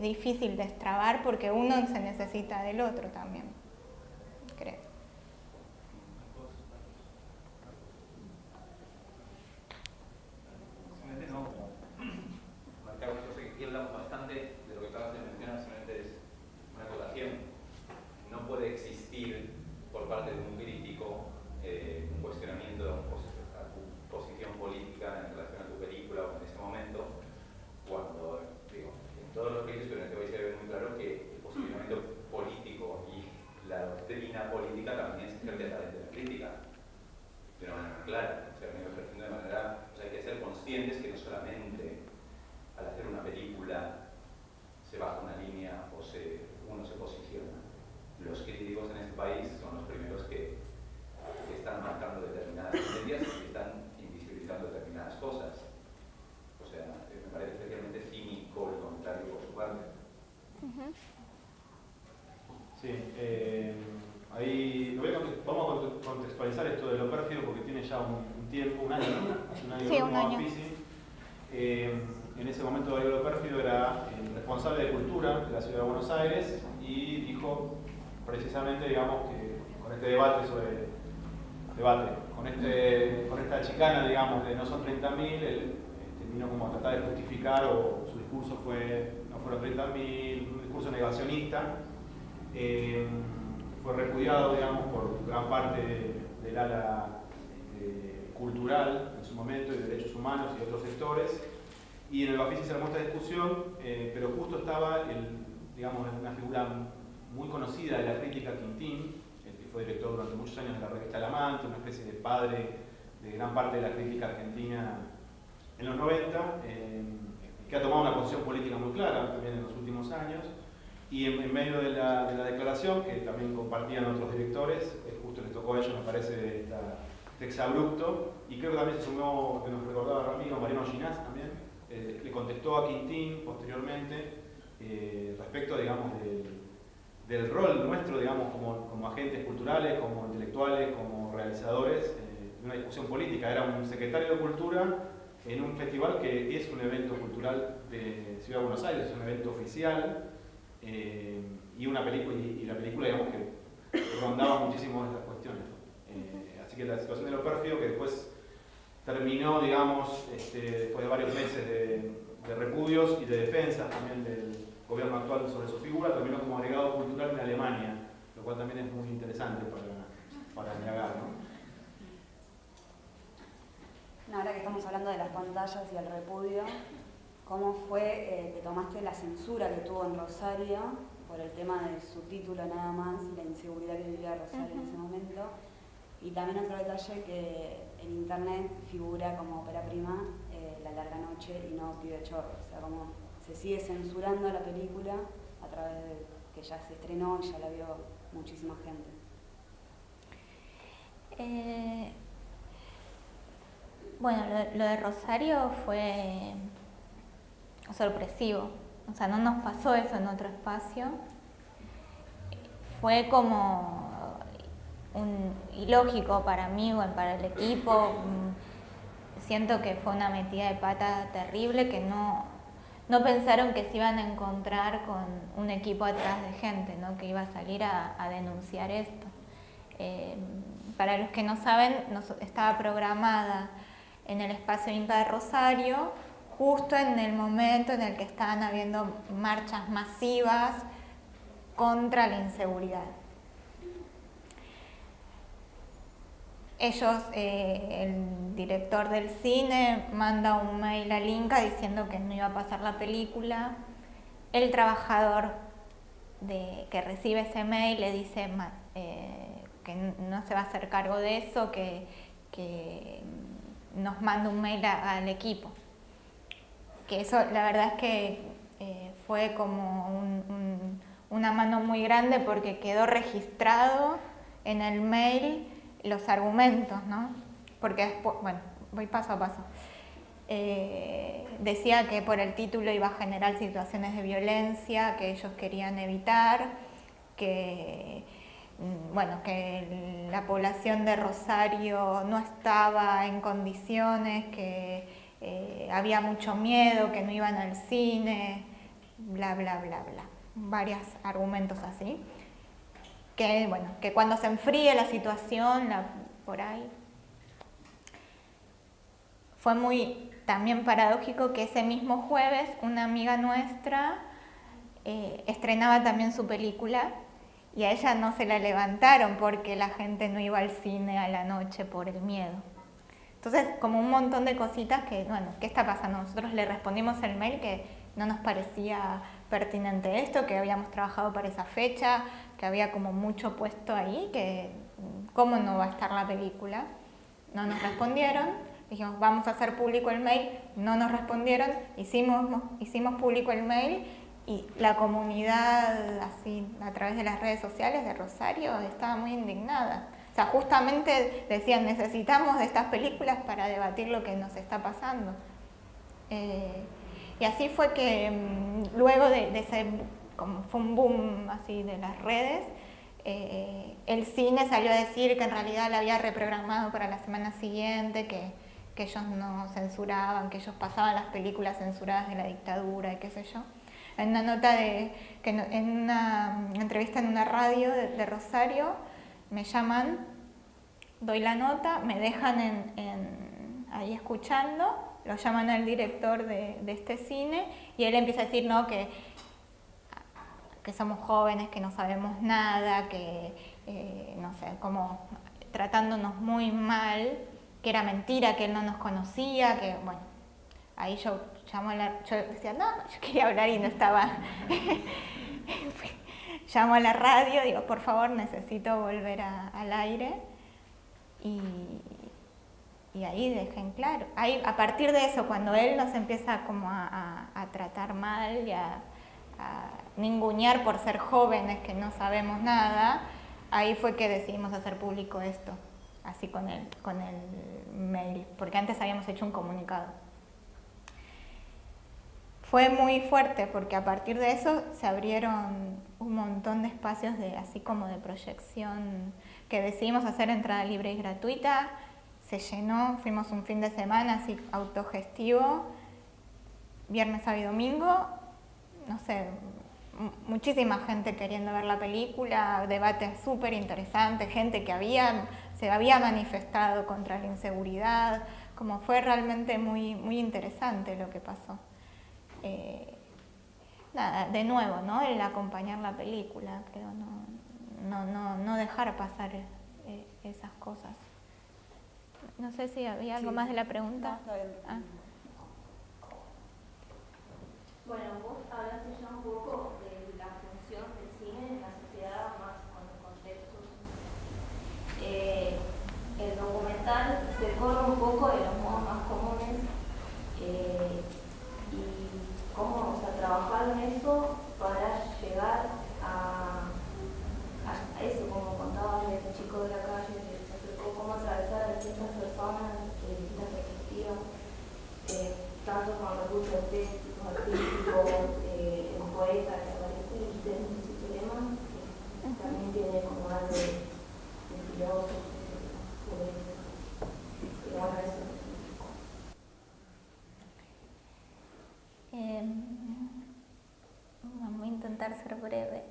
difícil destrabar porque uno se necesita del otro también, creo. Yo sé que aquí hablamos bastante de lo que acabas de mencionar, simplemente es una acotación. No puede existir por parte de un crítico un cuestionamiento a tu posición política en relación a tu película o en ese momento, cuando, digo, en todos los países, pero en este país se ve muy claro que el posicionamiento político y la doctrina política también se ejerce a través de la crítica, de una manera clara, o sea, ejerciendo de manera, o sea, hay que ser conscientes que no solamente al hacer una película se baja una línea o uno se posiciona. Los críticos en este país son los primeros que están marcando determinadas tendencias y que están invisibilizando determinadas cosas. O sea, me parece especialmente cínico el comentario por su parte. Sí, ahí vamos a contextualizar esto de Lo Pérfido porque tiene ya un tiempo, un año, ¿no? Hace un año. Sí, un año. En ese momento Darío Lo Pérfido era el responsable de cultura de la ciudad de Buenos Aires y dijo precisamente, digamos, que con este debate con esta chicana, digamos, de no son 30.000, él vino como a tratar de justificar, o su discurso no fueron 30.000, un discurso negacionista, fue repudiado, digamos, por gran parte del ala cultural en su momento y de derechos humanos y otros sectores, y en el Bafisi se armó esta discusión, pero justo estaba digamos, una figura muy conocida de la crítica, Quintín, que fue director durante muchos años de la revista El Amante, una especie de padre de gran parte de la crítica argentina en los 90, que ha tomado una posición política muy clara también en los últimos años, y en medio de la declaración, que también compartían otros directores, justo les tocó a ellos, me parece, este exabrupto, y creo que también se sumó, que nos recordaba Ramiro, Mariano Ginás también, le contestó a Quintín posteriormente respecto, digamos, del rol nuestro, digamos, como agentes culturales, como intelectuales, como realizadores, de una discusión política. Era un secretario de Cultura en un festival que es un evento cultural de Ciudad de Buenos Aires, es un evento oficial, y la película, digamos, que rondaba muchísimo estas cuestiones. Así que la situación de Lo Pérfido, que después terminó, digamos, después de varios meses de repudios y de defensas también del gobierno actual sobre su figura, terminó como agregado cultural en Alemania, lo cual también es muy interesante para indagar, ¿no? ahora que estamos hablando de las pantallas y el repudio, ¿cómo fue que tomaste la censura que tuvo en Rosario por el tema del subtítulo nada más y la inseguridad que vivía Rosario en ese momento? Y también otro detalle que en internet figura como ópera prima La larga noche y no Pibe Chorro. O sea, como se sigue censurando la película a través de que ya se estrenó y ya la vio muchísima gente. Bueno, lo de Rosario fue sorpresivo. O sea, no nos pasó eso en otro espacio. Fue como ilógico para mí, bueno, para el equipo. Siento que fue una metida de pata terrible, que no pensaron que se iban a encontrar con un equipo atrás de gente, ¿no? Que iba a salir a denunciar esto. Para los que no saben, estaba programada en el espacio Inca de Rosario, justo en el momento en el que estaban habiendo marchas masivas contra la inseguridad. Ellos, el director del cine manda un mail al Inca diciendo que no iba a pasar la película. El trabajador que recibe ese mail le dice que no se va a hacer cargo de eso, que nos manda un mail al equipo. Que eso, la verdad es que fue como una mano muy grande, porque quedó registrado en el mail los argumentos, ¿no? Porque después, bueno, voy paso a paso. Decía que por el título iba a generar situaciones de violencia que ellos querían evitar, que la población de Rosario no estaba en condiciones, que había mucho miedo, que no iban al cine, bla, bla, bla, bla. Varios argumentos así. Que cuando se enfríe la situación, por ahí. Fue muy también paradójico que ese mismo jueves una amiga nuestra estrenaba también su película, y a ella no se la levantaron porque la gente no iba al cine a la noche por el miedo. Entonces, como un montón de cositas que, ¿qué está pasando? Nosotros le respondimos el mail que no nos parecía pertinente esto, que habíamos trabajado para esa fecha, que había como mucho puesto ahí, que cómo no va a estar la película. No nos respondieron, dijimos vamos a hacer público el mail, no nos respondieron, hicimos público el mail, y la comunidad, así a través de las redes sociales de Rosario, estaba muy indignada. O sea, justamente decían, necesitamos de estas películas para debatir lo que nos está pasando. Y así fue que luego de ese, como fue un boom así de las redes, el cine salió a decir que en realidad la había reprogramado para la semana siguiente, que ellos no censuraban, que ellos pasaban las películas censuradas de la dictadura y qué sé yo. En una nota en una entrevista en una radio de Rosario, me llaman, doy la nota, me dejan ahí escuchando, lo llaman al director de este cine, y él empieza a decir que somos jóvenes, que no sabemos nada, que no sé, como tratándonos muy mal, que era mentira, que él no nos conocía, que bueno, ahí yo decía, no, yo quería hablar y no estaba. Llamo a la radio, digo, por favor, necesito volver al aire. Y ahí dejen claro. Ahí, a partir de eso, cuando él nos empieza como a tratar mal y a ningunear por ser jóvenes que no sabemos nada, ahí fue que decidimos hacer público esto, así con el mail, porque antes habíamos hecho un comunicado. Fue muy fuerte porque a partir de eso se abrieron un montón de espacios así como de proyección, que decidimos hacer entrada libre y gratuita. Se llenó, fuimos un fin de semana así autogestivo, viernes, sábado y domingo, no sé, muchísima gente queriendo ver la película, debates súper interesantes, gente que se había manifestado contra la inseguridad, como fue realmente muy, muy interesante lo que pasó. Nada, de nuevo, ¿no? El acompañar la película, creo, no dejar pasar esas cosas. No sé si había algo Sí. más de la pregunta. No, está bien. Ah. Bueno, vos hablaste ya un poco de la función del cine en la sociedad, más con los contextos. El documental se corre un poco de los modos más comunes y cómo trabajar en eso para llegar a eso, como contabas del chico de la calle, que se acercó, cómo atravesar a distintas personas de distintas perspectivas, tanto con recursos estéticos, artísticos, el poeta que aparece dentro de su temas, que también tiene como algo de filósofo, poeta, y bueno, eso. Voy a intentar ser breve.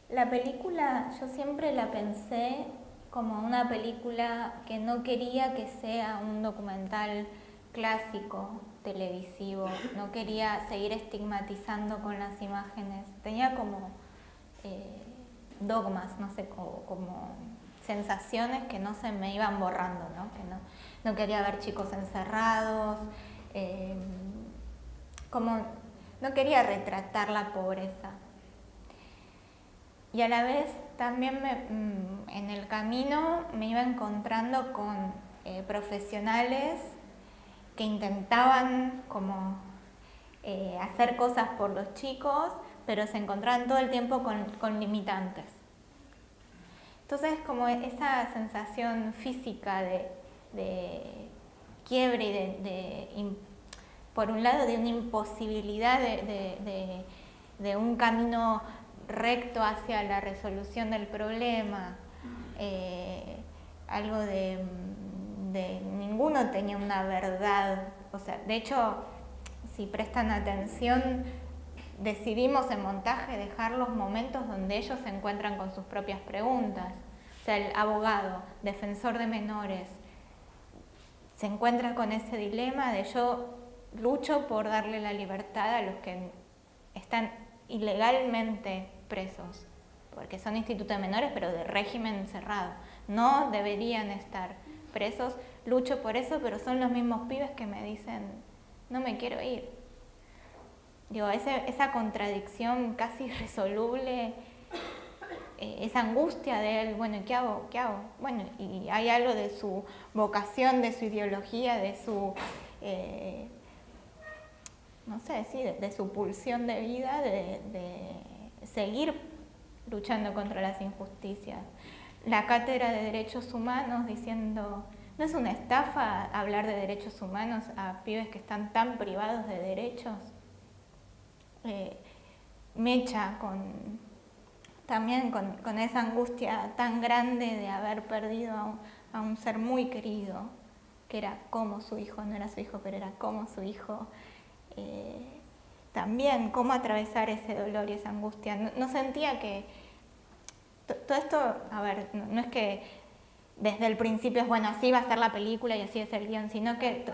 La película yo siempre la pensé como una película que no quería que sea un documental clásico televisivo, no quería seguir estigmatizando con las imágenes, tenía como dogmas, no sé, como sensaciones que no se me iban borrando, ¿no? Que no quería ver chicos encerrados, como no quería retratar la pobreza. Y a la vez también en el camino me iba encontrando con profesionales que intentaban como hacer cosas por los chicos, pero se encontraban todo el tiempo con limitantes. Entonces como esa sensación física de quiebre y por un lado de una imposibilidad de un camino recto hacia la resolución del problema, algo de ninguno tenía una verdad, o sea, de hecho, si prestan atención, decidimos en montaje dejar los momentos donde ellos se encuentran con sus propias preguntas, o sea, el abogado, defensor de menores, se encuentra con ese dilema de yo lucho por darle la libertad a los que están ilegalmente presos, porque son institutos de menores, pero de régimen cerrado. No deberían estar presos, lucho por eso, pero son los mismos pibes que me dicen, no me quiero ir. Digo, esa contradicción casi irresoluble, esa angustia de él, bueno, ¿qué hago? ¿Qué hago? Bueno, y hay algo de su vocación, de su ideología, de su... no sé, sí, de su pulsión de vida, de seguir luchando contra las injusticias. La cátedra de derechos humanos diciendo, ¿no es una estafa hablar de derechos humanos a pibes que están tan privados de derechos? Mecha también con esa angustia tan grande de haber perdido a un ser muy querido, que era como su hijo, no era su hijo, pero era como su hijo. También cómo atravesar ese dolor y esa angustia. No sentía que todo esto, a ver, no es que desde el principio es bueno, así va a ser la película y así es el guión, sino que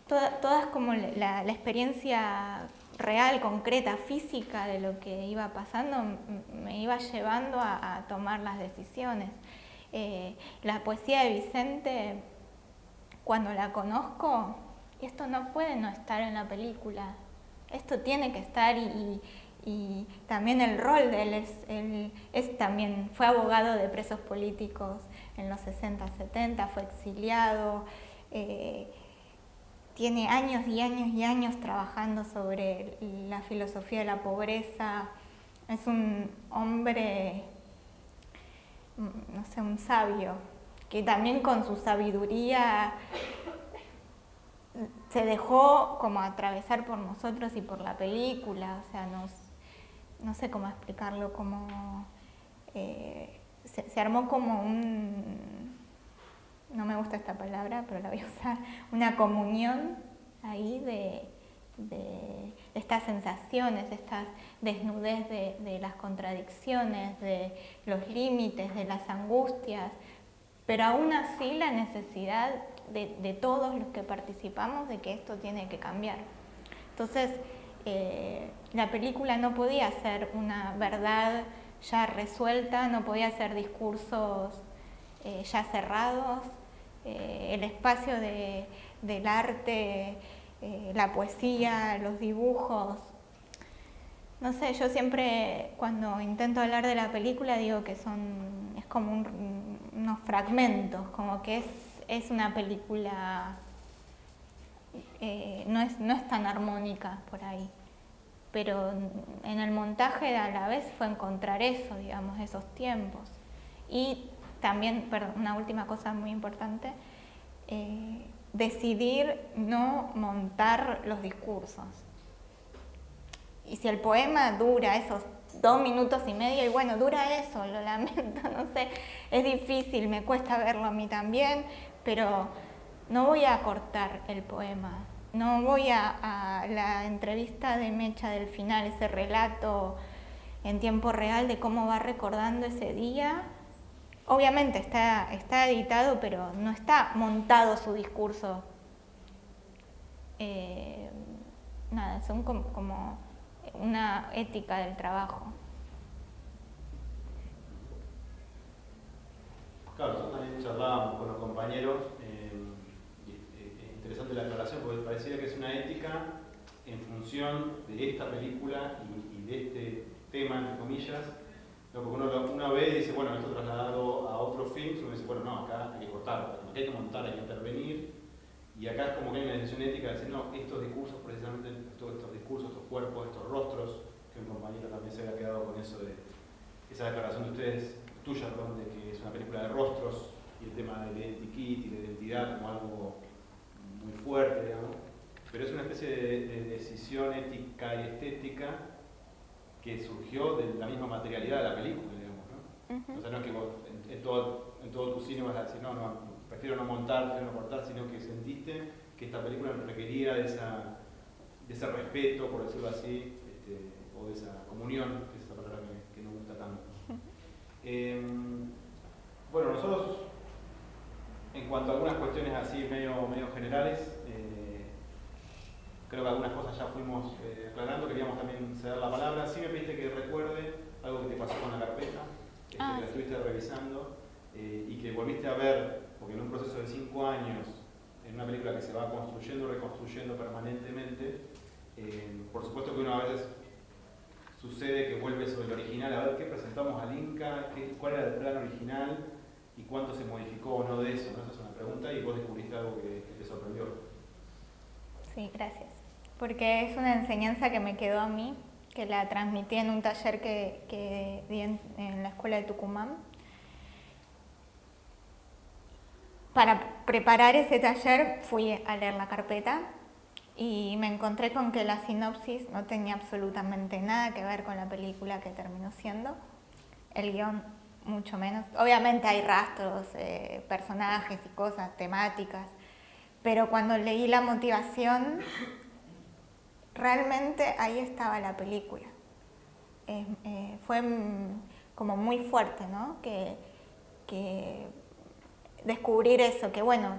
todas como la experiencia real, concreta, física de lo que iba pasando me iba llevando a tomar las decisiones. La poesía de Vicente, cuando la conozco, y esto no puede no estar en la película, esto tiene que estar y también el rol de él también fue abogado de presos políticos en los 60, 70, fue exiliado, tiene años y años y años trabajando sobre la filosofía de la pobreza, es un hombre, no sé, un sabio, que también con su sabiduría se dejó como atravesar por nosotros y por la película, o sea, no sé cómo explicarlo, como se armó como no me gusta esta palabra, pero la voy a usar, una comunión ahí de estas sensaciones, estas desnudez de las contradicciones, de los límites, de las angustias, pero aún así la necesidad de todos los que participamos de que esto tiene que cambiar. Entonces, la película no podía ser una verdad ya resuelta, no podía ser discursos ya cerrados, el espacio del arte, la poesía, los dibujos. No sé, yo siempre cuando intento hablar de la película digo que es como unos fragmentos, como que es una película, no es tan armónica por ahí. Pero en el montaje a la vez fue encontrar eso, digamos, esos tiempos. Y también, perdón, una última cosa muy importante, decidir no montar los discursos. Y si el poema dura esos 2 minutos y medio, y bueno, dura eso, lo lamento, no sé, es difícil, me cuesta verlo a mí también, pero no voy a cortar el poema, no voy a la entrevista de Mecha del final, ese relato en tiempo real de cómo va recordando ese día. Obviamente está editado, pero no está montado su discurso. Nada, son como una ética del trabajo. Claro, nosotros también charlábamos con los compañeros, y es interesante la aclaración porque pareciera que es una ética en función de esta película y de este tema, entre comillas. Lo que uno ve y dice, bueno, esto trasladado a otros films, uno dice, bueno, no, acá hay que cortar, acá hay que montar, hay que intervenir. Y acá es como que hay una decisión ética de decir, no, estos discursos, precisamente, estos discursos, estos cuerpos, estos rostros, que un compañero también se había quedado con eso de esa declaración de ustedes, tuya, perdón, de que es una película de rostros y el tema del etiquet y la identidad como algo muy fuerte, digamos. Pero es una especie de decisión ética y estética que surgió de la misma materialidad de la película, digamos, ¿no? O sea, no es que vos en todo tu cine vas a decir, no, prefiero no montar, prefiero no cortar, sino que sentiste que esta película requería de ese respeto, por decirlo así, o de esa comunión, que es esa palabra que nos gusta tanto. Bueno, nosotros, en cuanto a algunas cuestiones así medio generales, creo que algunas cosas ya fuimos aclarando, queríamos también ceder la palabra. Sí me pediste que recuerde algo que te pasó con la carpeta, que la estuviste revisando y que volviste a ver, porque en un proceso de 5 años, en una película que se va construyendo, reconstruyendo permanentemente, por supuesto que uno a veces sucede que vuelve sobre el original, a ver qué presentamos al Inca, cuál era el plan original y cuánto se modificó o no de eso, ¿no? Esa es una pregunta y vos descubriste algo que te sorprendió. Sí, gracias. Porque es una enseñanza que me quedó a mí, que la transmití en un taller que di en la escuela de Tucumán. Para preparar ese taller fui a leer la carpeta y me encontré con que la sinopsis no tenía absolutamente nada que ver con la película que terminó siendo. El guión mucho menos. Obviamente hay rastros, personajes y cosas, temáticas, pero cuando leí la motivación, realmente ahí estaba la película. Fue como muy fuerte, ¿no? Que descubrir eso, que bueno,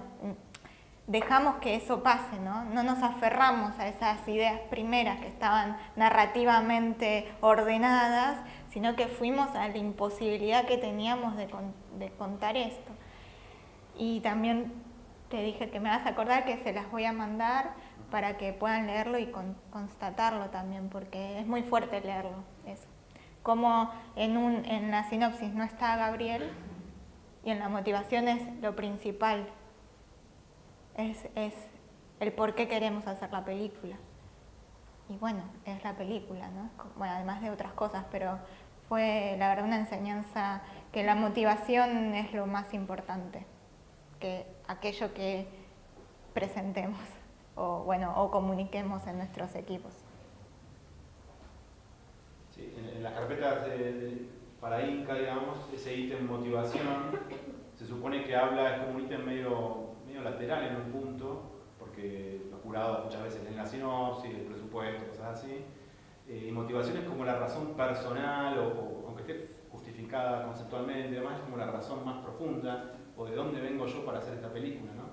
dejamos que eso pase, ¿no? No nos aferramos a esas ideas primeras que estaban narrativamente ordenadas, sino que fuimos a la imposibilidad que teníamos de contar esto. Y también te dije que me vas a acordar que se las voy a mandar para que puedan leerlo y constatarlo también, porque es muy fuerte leerlo, eso. Como en la sinopsis no está Gabriel, y en la motivación es lo principal, es el por qué queremos hacer la película. Y bueno, es la película, ¿no? Bueno, además de otras cosas, pero fue la verdad una enseñanza que la motivación es lo más importante, que aquello que presentemos o comuniquemos en nuestros equipos. Sí, en las carpetas para Inca, digamos, ese ítem motivación se supone que habla, es como un ítem medio lateral en un punto, porque los jurados muchas veces leen la sinopsis, el presupuesto, cosas así. Y motivación es como la razón personal, o aunque esté justificada conceptualmente, además es como la razón más profunda, o de dónde vengo yo para hacer esta película, ¿no?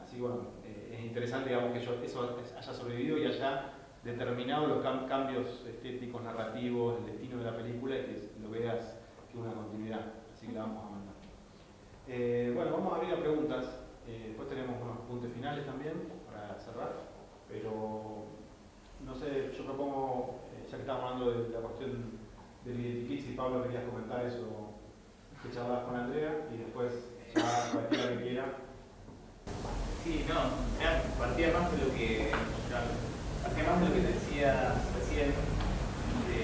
Así bueno, es interesante, digamos, que eso haya sobrevivido y haya determinado los cambios estéticos, narrativos, el destino de la película y que lo veas que una continuidad. Así que la vamos a mandar. Bueno, vamos a abrir a preguntas. Después tenemos unos apuntes finales también para cerrar. Pero, no sé, yo propongo, ya que estamos hablando de la cuestión del identikit, si Pablo querías comentar eso que charlabas con Andrea, y después ya cualquiera que quiera. Sí, no, partía más de lo que decía recién, de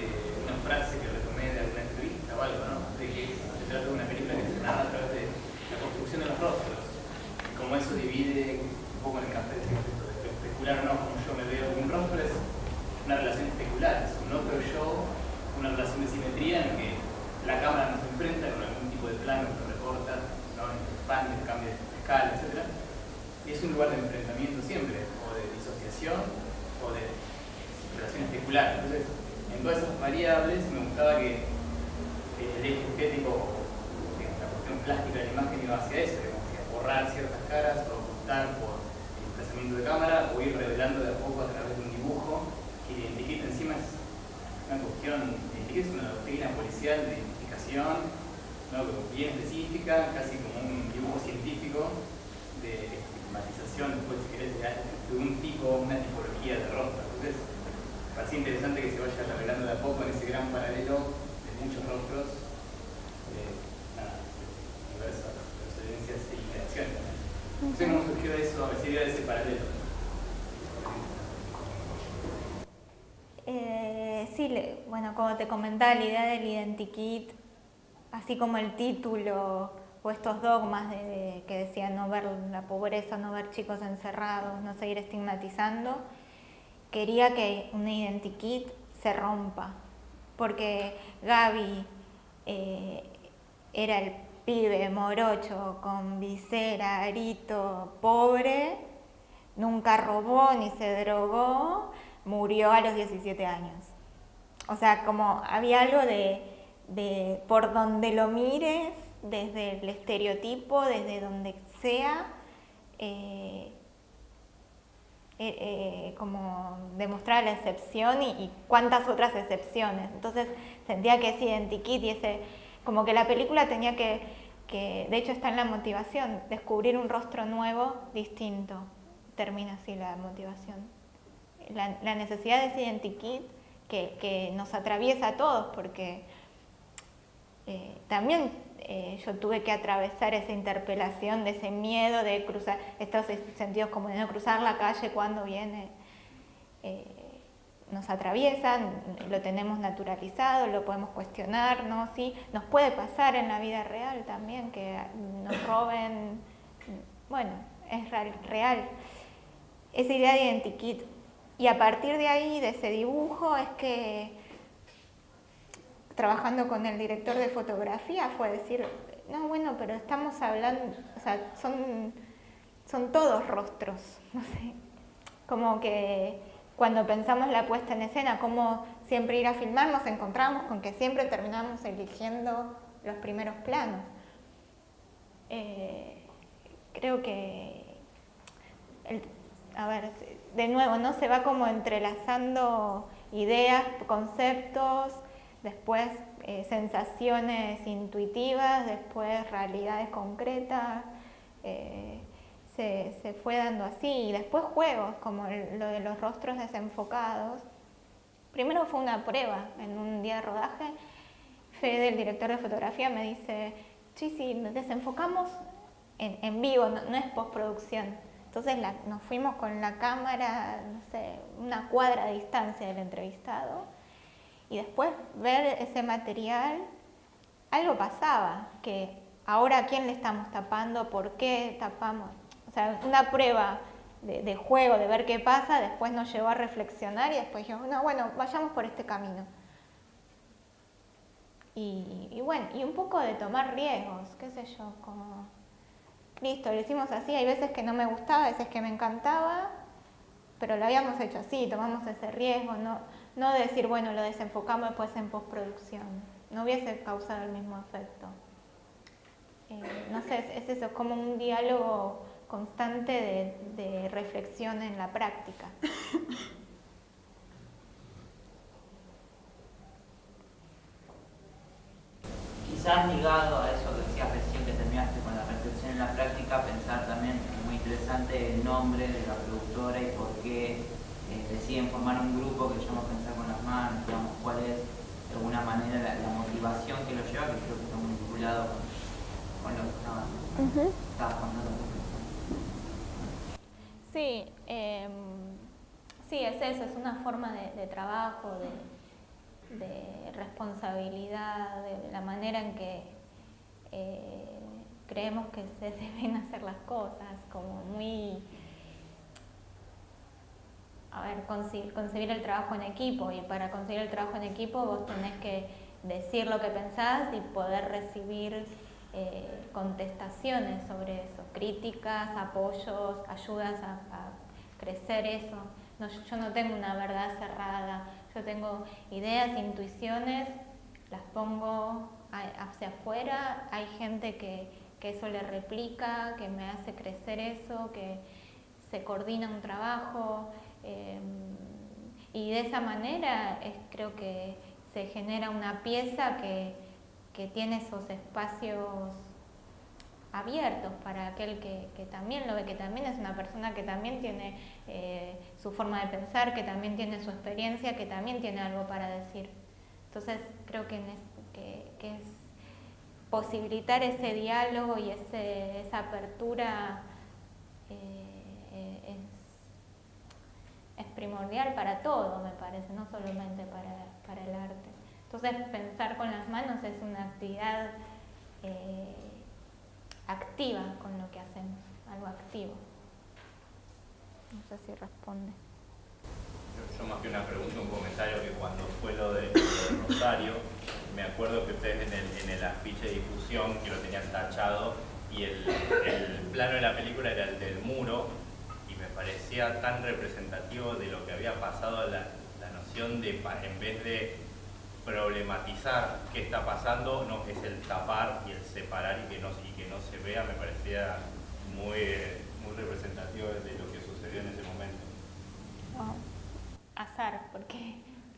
una frase que retomé de alguna entrevista o algo, ¿no? De que se trata de una película que se narra a través de la construcción de los rostros, y como eso divide un poco en el café de especular o no, como yo me veo. Un rostro es una relación especular, es un otro yo, una relación de simetría en que la cámara nos enfrenta con algún tipo de plano que recorta, ¿no? Expande, cambia de escala, etc. Y es un lugar de enfrentamiento siempre, o de disociación, o de relación especular. Entonces, en todas esas variables me gustaba que el eje estético, la cuestión plástica de la imagen iba hacia eso, hacia borrar ciertas caras, o ocultar por el desplazamiento de cámara, o ir revelando de a poco a través de un dibujo, que identifica encima es una cuestión, es una doctrina policial de identificación, ¿no? Bien específica, casi como un dibujo científico de estigmatización, después si querés, de un tipo, una tipología de rostro. Entonces, me parece interesante que se vaya revelando de a poco en ese gran paralelo de muchos rostros, diversas procedencias e interacciones. No sé cómo surgió eso, a ver si era ese paralelo. Sí, bueno, como te comentaba, la idea del identikit, así como el título o estos dogmas que decían no ver la pobreza, no ver chicos encerrados, no seguir estigmatizando, quería que un identikit se rompa, porque Gaby era el pibe morocho con visera, arito, pobre, nunca robó ni se drogó, murió a los 17 años. O sea, como había algo de por donde lo mires, desde el estereotipo, desde donde sea, como demostrar la excepción y cuántas otras excepciones. Entonces sentía que ese identikit y como que la película tenía que de hecho está en la motivación, descubrir un rostro nuevo, distinto. Termina así la motivación. La necesidad de ese identikit que nos atraviesa a todos, porque también yo tuve que atravesar esa interpelación de ese miedo de cruzar, estos sentidos como de no cruzar la calle cuando viene, nos atraviesan, lo tenemos naturalizado, lo podemos cuestionar, ¿no? Sí, nos puede pasar en la vida real también, que nos roben, bueno, es real. Esa idea de identikit. Y a partir de ahí, de ese dibujo, es que trabajando con el director de fotografía fue decir, no, bueno, pero estamos hablando, o sea, son todos rostros, no sé, como que cuando pensamos la puesta en escena, como siempre ir a filmar, nos encontramos con que siempre terminamos eligiendo los primeros planos. Creo que, a ver, de nuevo, ¿no? Se va como entrelazando ideas, conceptos, después sensaciones intuitivas, después realidades concretas, se fue dando así, y después juegos, como lo de los rostros desenfocados. Primero fue una prueba, en un día de rodaje, Fede, el director de fotografía, me dice, sí, nos desenfocamos en vivo, no es postproducción. Entonces nos fuimos con la cámara, no sé, una cuadra de distancia del entrevistado, y después ver ese material, algo pasaba, que ahora a quién le estamos tapando, por qué tapamos. O sea, una prueba de juego, de ver qué pasa, después nos llevó a reflexionar y después dijimos, no, bueno, vayamos por este camino. Y bueno, y un poco de tomar riesgos, qué sé yo, como... Listo, lo hicimos así, hay veces que no me gustaba, hay veces que me encantaba, pero lo habíamos hecho así, tomamos ese riesgo, no de decir, bueno, lo desenfocamos después en postproducción, no hubiese causado el mismo efecto. No sé, es eso, es como un diálogo constante de reflexión en la práctica. Quizás ligado a eso que decías recién que terminaste con la interesante el nombre de la productora y por qué deciden formar un grupo que se llama Pensar con las Manos, digamos, cuál es de alguna manera la motivación que lo lleva, que creo que está muy vinculado con lo que estabas contando. Sí, sí, es eso, es una forma de trabajo, de responsabilidad, de la manera en que creemos que se deben hacer las cosas, como muy, a ver, concebir el trabajo en equipo, y para concebir el trabajo en equipo vos tenés que decir lo que pensás y poder recibir contestaciones sobre eso, críticas, apoyos, ayudas a crecer eso. No, yo no tengo una verdad cerrada, yo tengo ideas, intuiciones, las pongo hacia afuera, hay gente que eso le replica, que me hace crecer eso, que se coordina un trabajo, y de esa manera creo que se genera una pieza que tiene esos espacios abiertos para aquel que también lo ve, que también es una persona que también tiene su forma de pensar, que también tiene su experiencia, que también tiene algo para decir. Entonces creo que es posibilitar ese diálogo y esa apertura es primordial para todo, me parece, no solamente para el arte. Entonces pensar con las manos es una actividad activa con lo que hacemos, algo activo. No sé si responde. Yo más que una pregunta, un comentario, que cuando fue lo de Rosario, me acuerdo que ustedes en el afiche de difusión, que lo tenían tachado, y el plano de la película era el del muro, y me parecía tan representativo de lo que había pasado, la noción de, en vez de problematizar qué está pasando, no, es el tapar y el separar y que no se vea, me parecía muy representativo de lo que sucedió en ese momento. Wow. Azar, porque,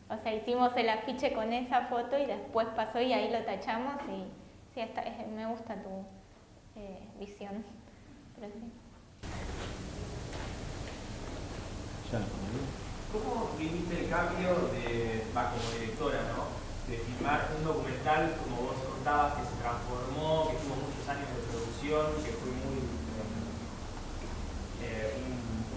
o sea, hicimos el afiche con esa foto y después pasó y ahí lo tachamos, y sí, me gusta tu visión, pero sí. ¿Cómo viviste el cambio como directora, ¿no? De filmar un documental, como vos contabas, que se transformó, que tuvo muchos años de producción, que fue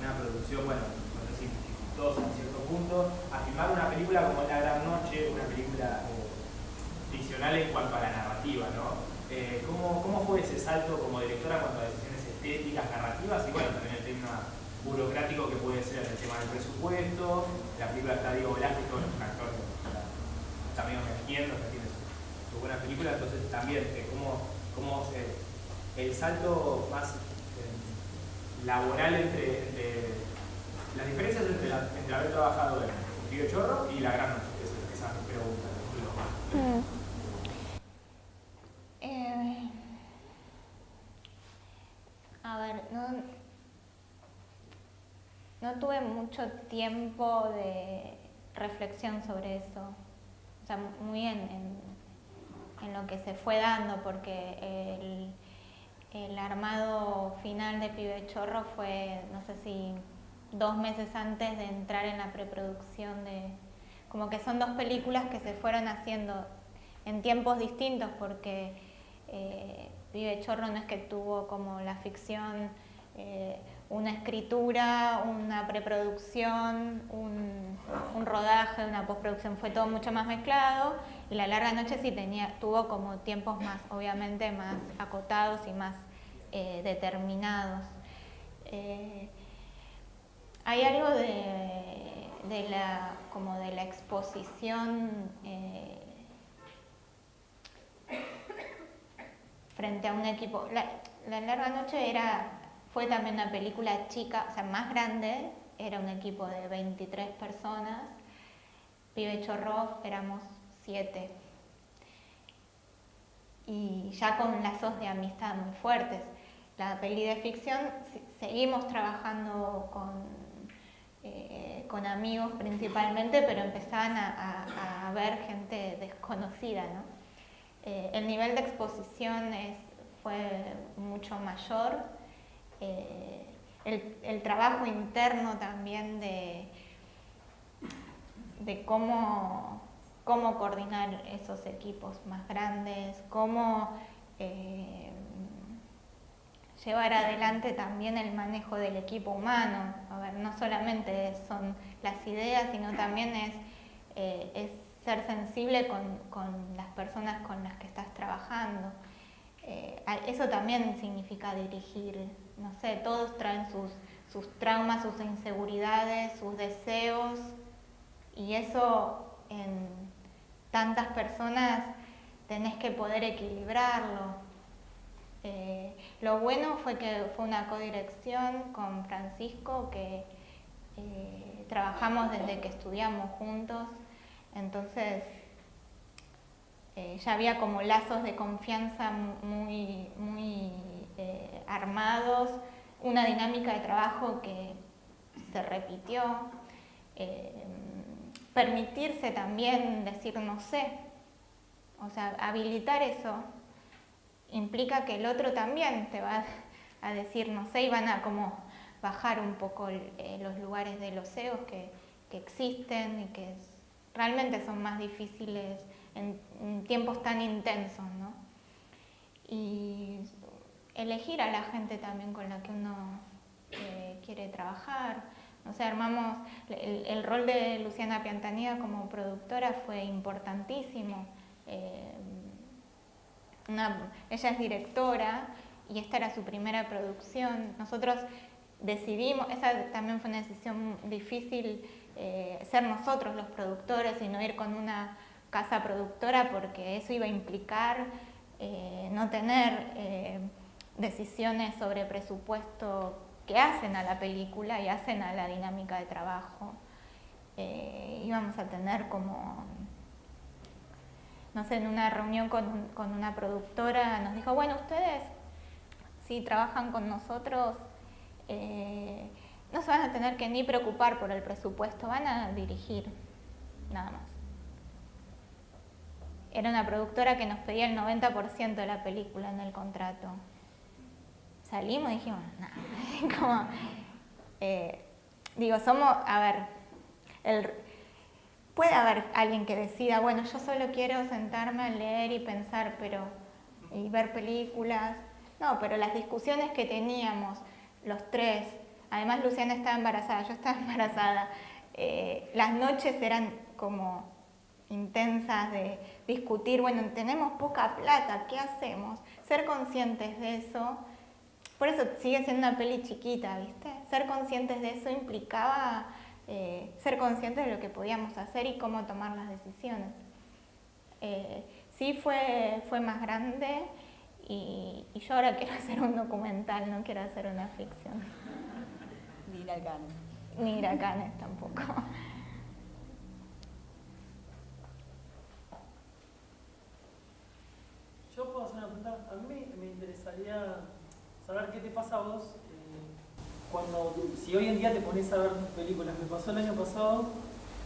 una producción, bueno, no sé si exitosa en cierto punto, a filmar una película como La Gran Noche, una película ficcional en cuanto a la narrativa, ¿no? ¿Cómo fue ese salto como directora en cuanto a decisiones estéticas, narrativas, y bueno, también el tema burocrático que puede ser el tema del presupuesto? La película está Diego Velázquez, que es un actor que está medio emergiendo, que tiene su buena película, entonces también cómo el salto más laboral entre las diferencias entre haber trabajado en Pibe Chorro y La Gran Noche, esa es mi pregunta. A ver, no tuve mucho tiempo de reflexión sobre eso, o sea, muy en lo que se fue dando, porque el armado final de Pibe Chorro fue, no sé si 2 meses antes de entrar en la preproducción como que son 2 películas que se fueron haciendo en tiempos distintos, porque Pibe Chorro no es que tuvo como la ficción una escritura, una preproducción, un rodaje, una postproducción, fue todo mucho más mezclado, y La Larga Noche sí tuvo como tiempos más, obviamente, más acotados y más determinados. Hay algo de la exposición frente a un equipo. La Larga Noche fue también una película chica, o sea, más grande, era un equipo de 23 personas. Pibe Chorro éramos 7. Y ya con lazos de amistad muy fuertes. La peli de ficción seguimos trabajando con amigos principalmente, pero empezaban a ver gente desconocida, ¿no? El nivel de exposición fue mucho mayor. el trabajo interno también de cómo coordinar esos equipos más grandes, cómo llevar adelante también el manejo del equipo humano. A ver, no solamente son las ideas, sino también es ser sensible con las personas con las que estás trabajando. Eso también significa dirigir. No sé, todos traen sus traumas, sus inseguridades, sus deseos, y eso en tantas personas tenés que poder equilibrarlo. Lo bueno fue que fue una codirección con Francisco, que trabajamos desde que estudiamos juntos, entonces ya había como lazos de confianza muy armados, una dinámica de trabajo que se repitió, permitirse también decir no sé, o sea, habilitar eso implica que el otro también te va a decir no sé, y van a como bajar un poco los lugares de los egos que existen y que realmente son más difíciles en tiempos tan intensos, ¿no? Y elegir a la gente también con la que uno quiere trabajar. O sea, armamos, el rol de Luciana Piantanida como productora fue importantísimo. Ella es directora y esta era su primera producción. Nosotros decidimos, esa también fue una decisión difícil, ser nosotros los productores y no ir con una casa productora, porque eso iba a implicar no tener decisiones sobre presupuesto que hacen a la película y hacen a la dinámica de trabajo. Íbamos a tener como, no sé, en una reunión con una productora nos dijo, bueno, ustedes si trabajan con nosotros no se van a tener que ni preocupar por el presupuesto, van a dirigir, nada más. Era una productora que nos pedía el 90% de la película en el contrato. Salimos y dijimos, nada, digo, somos, a ver, puede haber alguien que decida, bueno, yo solo quiero sentarme a leer y pensar, y ver películas. No, pero las discusiones que teníamos los tres, además Luciana estaba embarazada, yo estaba embarazada, las noches eran como intensas de discutir, bueno, tenemos poca plata, ¿qué hacemos? Ser conscientes de eso, por eso sigue siendo una peli chiquita, ¿viste? Ser conscientes de eso implicaba ser conscientes de lo que podíamos hacer y cómo tomar las decisiones. Sí fue más grande y yo ahora quiero hacer un documental, no quiero hacer una ficción. Ni ir al Cannes. Ni ir a Cannes tampoco. Yo puedo hacer una pregunta. A mí me interesaría saber qué te pasa a vos si hoy en día te pones a ver películas. Me pasó el año pasado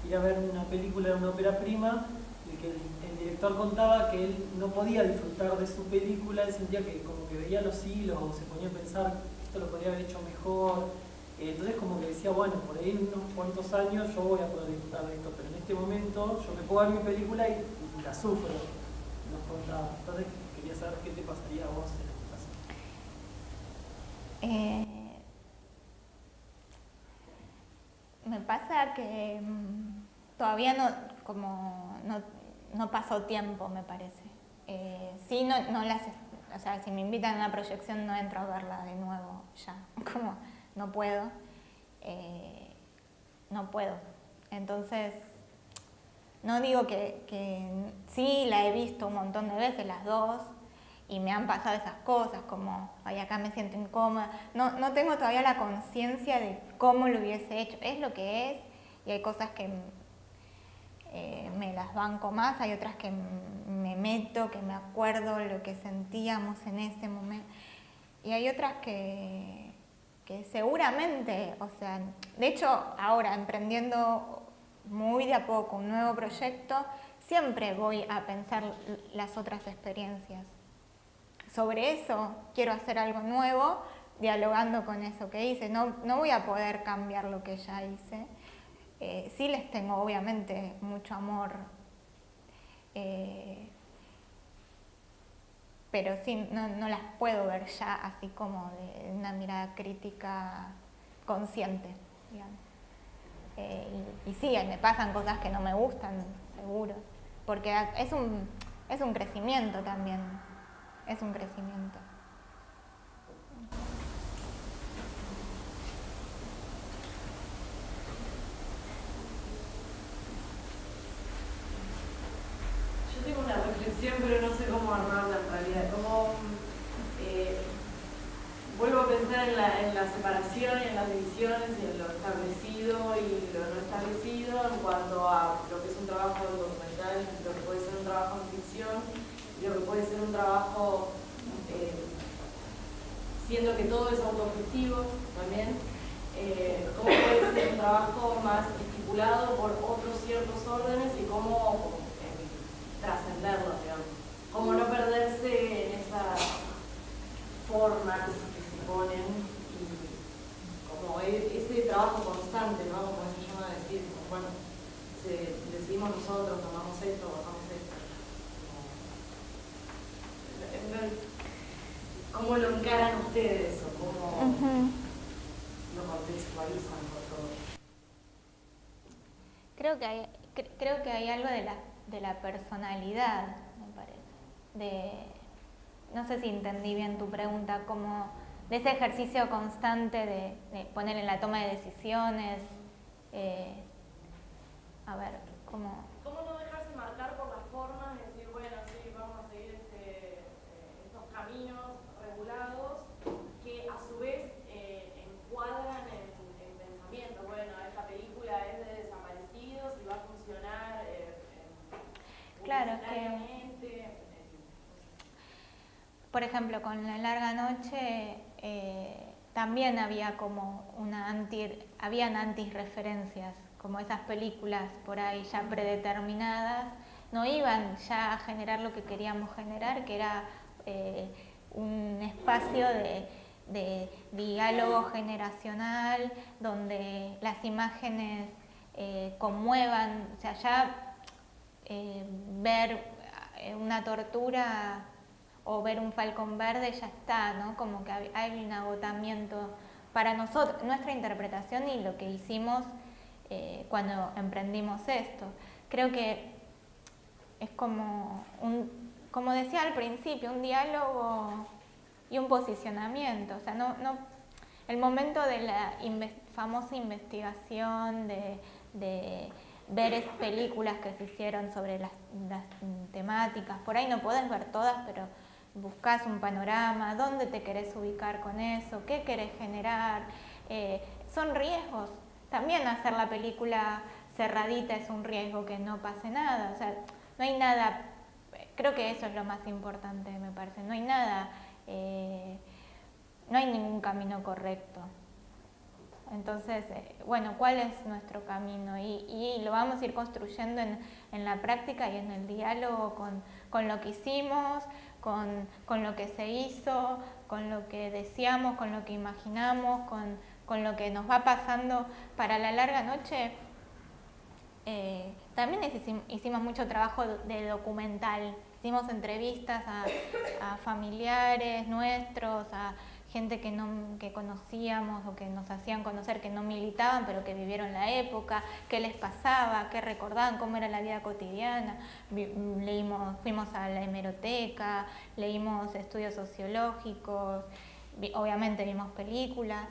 ir a ver una película, una ópera prima, y que el director contaba que él no podía disfrutar de su película, él sentía que como que veía los hilos o se ponía a pensar que esto lo podría haber hecho mejor. Entonces como que decía, bueno, por ahí en unos cuantos años yo voy a poder disfrutar de esto, pero en este momento yo me puedo ver mi película y la sufro. Nos contaba. Entonces quería saber qué te pasaría a vos en este caso. Me pasa que todavía no pasó tiempo, me parece. Sí, o sea, si me invitan a una proyección no entro a verla de nuevo ya, como no puedo. No puedo. Entonces, no digo que sí, la he visto un montón de veces, las dos, y me han pasado esas cosas, como, ay, acá me siento incómoda. No tengo todavía la conciencia de cómo lo hubiese hecho. Es lo que es, y hay cosas que me las banco más, hay otras que me meto, que me acuerdo lo que sentíamos en ese momento, y hay otras que seguramente, o sea, de hecho, ahora emprendiendo muy de a poco un nuevo proyecto, siempre voy a pensar las otras experiencias. Sobre eso quiero hacer algo nuevo, dialogando con eso que hice. No voy a poder cambiar lo que ya hice. Sí les tengo obviamente mucho amor, pero sí, no las puedo ver ya así como de una mirada crítica consciente, digamos. Y sí, me pasan cosas que no me gustan, seguro, porque es un crecimiento también, es un crecimiento. Yo tengo una reflexión, pero no sé cómo armarla en realidad. Vuelvo a pensar en la separación, en las divisiones, y en lo establecido y lo no establecido en cuanto a lo que es un trabajo documental, lo que puede ser un trabajo en ficción, y lo que puede ser un trabajo, siendo que todo es autoobjetivo también, cómo puede ser un trabajo más estipulado por otros ciertos órdenes y cómo trascenderlos, digamos. Cómo no perderse en esas formas que se ponen, y como ese trabajo constante, ¿no? Como se llama decir, como, bueno, decidimos nosotros, tomamos esto, bajamos esto. ¿Cómo lo encaran ustedes o cómo lo contextualizan por todo? Creo que hay algo de la personalidad, me parece. No sé si entendí bien tu pregunta, como de ese ejercicio constante de poner en la toma de decisiones. A ver, ¿cómo? ¿Cómo no dejarse marcar por las formas? Decir, bueno, sí, vamos a seguir estos caminos regulados que a su vez encuadran en pensamiento. Bueno, esta película es de desaparecidos y va a funcionar claro, que por ejemplo, con La larga noche también había como habían antirreferencias, como esas películas por ahí ya predeterminadas, no iban ya a generar lo que queríamos generar, que era un espacio de diálogo generacional, donde las imágenes conmuevan, o sea, ya ver una tortura o ver un falcón verde ya está, ¿no? Como que hay un agotamiento para nosotros, nuestra interpretación y lo que hicimos cuando emprendimos esto. Creo que es como decía al principio, un diálogo y un posicionamiento. O sea, el momento de la famosa investigación, de ver películas que se hicieron sobre las temáticas, por ahí no podés ver todas, pero buscás un panorama, dónde te querés ubicar con eso, qué querés generar. Son riesgos. También hacer la película cerradita es un riesgo, que no pase nada. O sea, no hay nada, creo que eso es lo más importante, me parece. No hay nada, no hay ningún camino correcto. Entonces, bueno, ¿cuál es nuestro camino? Y lo vamos a ir construyendo en la práctica y en el diálogo con lo que hicimos, con lo que se hizo, con lo que deseamos, con lo que imaginamos, con lo que nos va pasando para La larga noche. También hicimos mucho trabajo de documental. Hicimos entrevistas a familiares nuestros, a gente que conocíamos o que nos hacían conocer, que no militaban, pero que vivieron la época, qué les pasaba, qué recordaban, cómo era la vida cotidiana. Fuimos a la hemeroteca, leímos estudios sociológicos, obviamente vimos películas,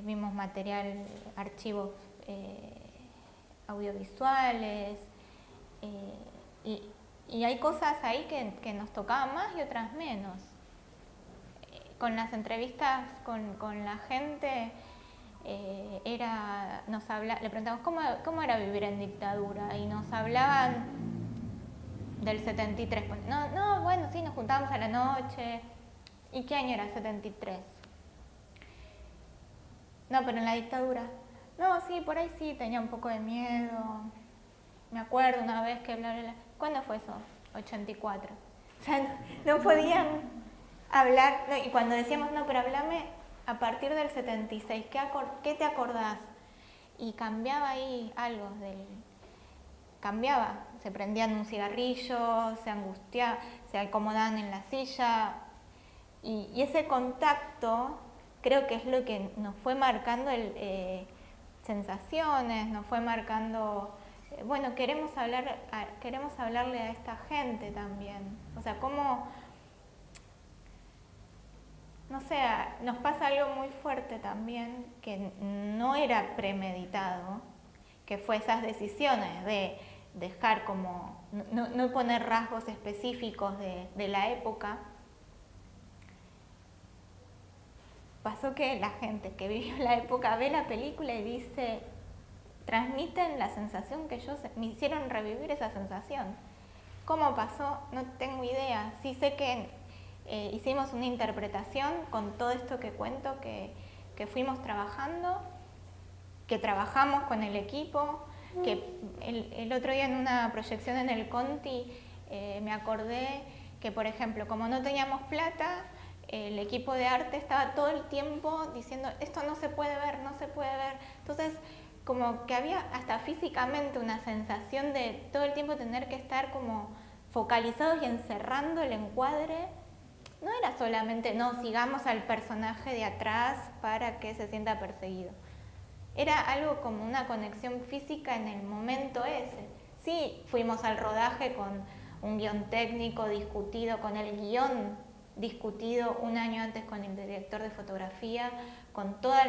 vimos material, archivos audiovisuales, y hay cosas ahí que nos tocaban más y otras menos. Con las entrevistas con la gente, le preguntamos cómo era vivir en dictadura, y nos hablaban del 73. No, bueno, sí, nos juntábamos a la noche. ¿Y qué año era 73? No, pero en la dictadura. No, sí, por ahí sí, tenía un poco de miedo. Me acuerdo una vez que ¿cuándo fue eso? 84. O sea, no podían hablar, no, y cuando decíamos, no, pero háblame a partir del 76, ¿qué te acordás? Y cambiaba ahí algo, cambiaba, se prendían un cigarrillo, se angustiaban, se acomodaban en la silla, y ese contacto creo que es lo que nos fue marcando sensaciones, nos fue marcando, bueno, queremos hablarle a esta gente también, o sea, cómo, no sé, nos pasa algo muy fuerte también, que no era premeditado, que fue esas decisiones de dejar como, no poner rasgos específicos de la época. Pasó que la gente que vivió la época ve la película y dice, transmiten la sensación que ellos me hicieron revivir esa sensación. ¿Cómo pasó? No tengo idea. Sí sé que hicimos una interpretación con todo esto que cuento, que fuimos trabajando, que trabajamos con el equipo, que el otro día en una proyección en el Conti me acordé que, por ejemplo, como no teníamos plata, el equipo de arte estaba todo el tiempo diciendo, esto no se puede ver, no se puede ver. Entonces, como que había hasta físicamente una sensación de todo el tiempo tener que estar como focalizados y encerrando el encuadre. No era solamente, no, sigamos al personaje de atrás para que se sienta perseguido. Era algo como una conexión física en el momento ese. Sí, fuimos al rodaje con un guión técnico discutido, con el guión discutido un año antes con el director de fotografía, con todas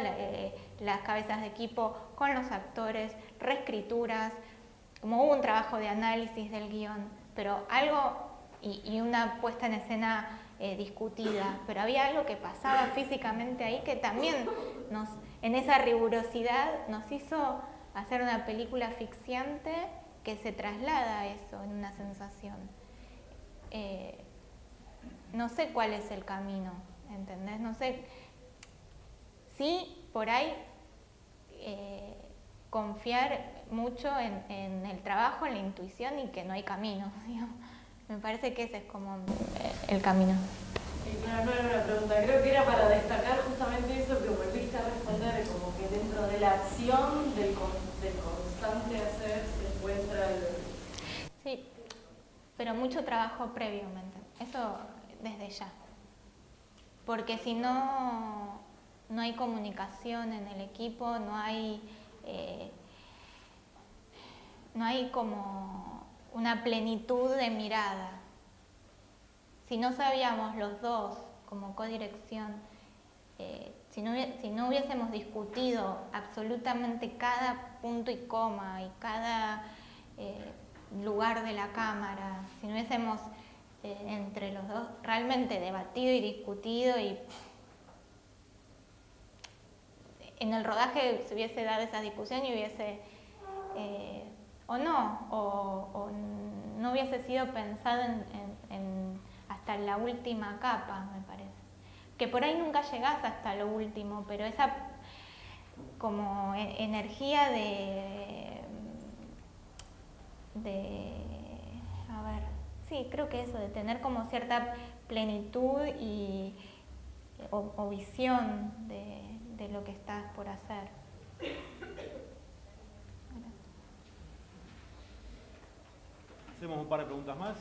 las cabezas de equipo, con los actores, reescrituras, como hubo un trabajo de análisis del guión, pero algo, y una puesta en escena discutida, pero había algo que pasaba físicamente ahí que también en esa rigurosidad nos hizo hacer una película asfixiante que se traslada a eso, en una sensación. No sé cuál es el camino, ¿entendés? No sé. Sí, por ahí confiar mucho en el trabajo, en la intuición y que no hay camino, digamos. Me parece que ese es como el camino. Sí, no era una pregunta, creo que era para destacar justamente eso que volviste a responder, como que dentro de la acción, del constante hacer, se encuentra el... Sí, pero mucho trabajo previo, ¿me entiendes? Eso desde ya. Porque si no hay comunicación en el equipo, no hay como una plenitud de mirada. Si no sabíamos los dos como codirección, si no hubiésemos discutido absolutamente cada punto y coma y cada lugar de la cámara, si no hubiésemos entre los dos realmente debatido y discutido, y en el rodaje se hubiese dado esa discusión y hubiese o no hubiese sido pensado hasta la última capa, me parece. Que por ahí nunca llegás hasta lo último, pero esa como energía a ver, sí, creo que eso, de tener como cierta plenitud o visión de lo que estás por hacer. Hacemos un par de preguntas más.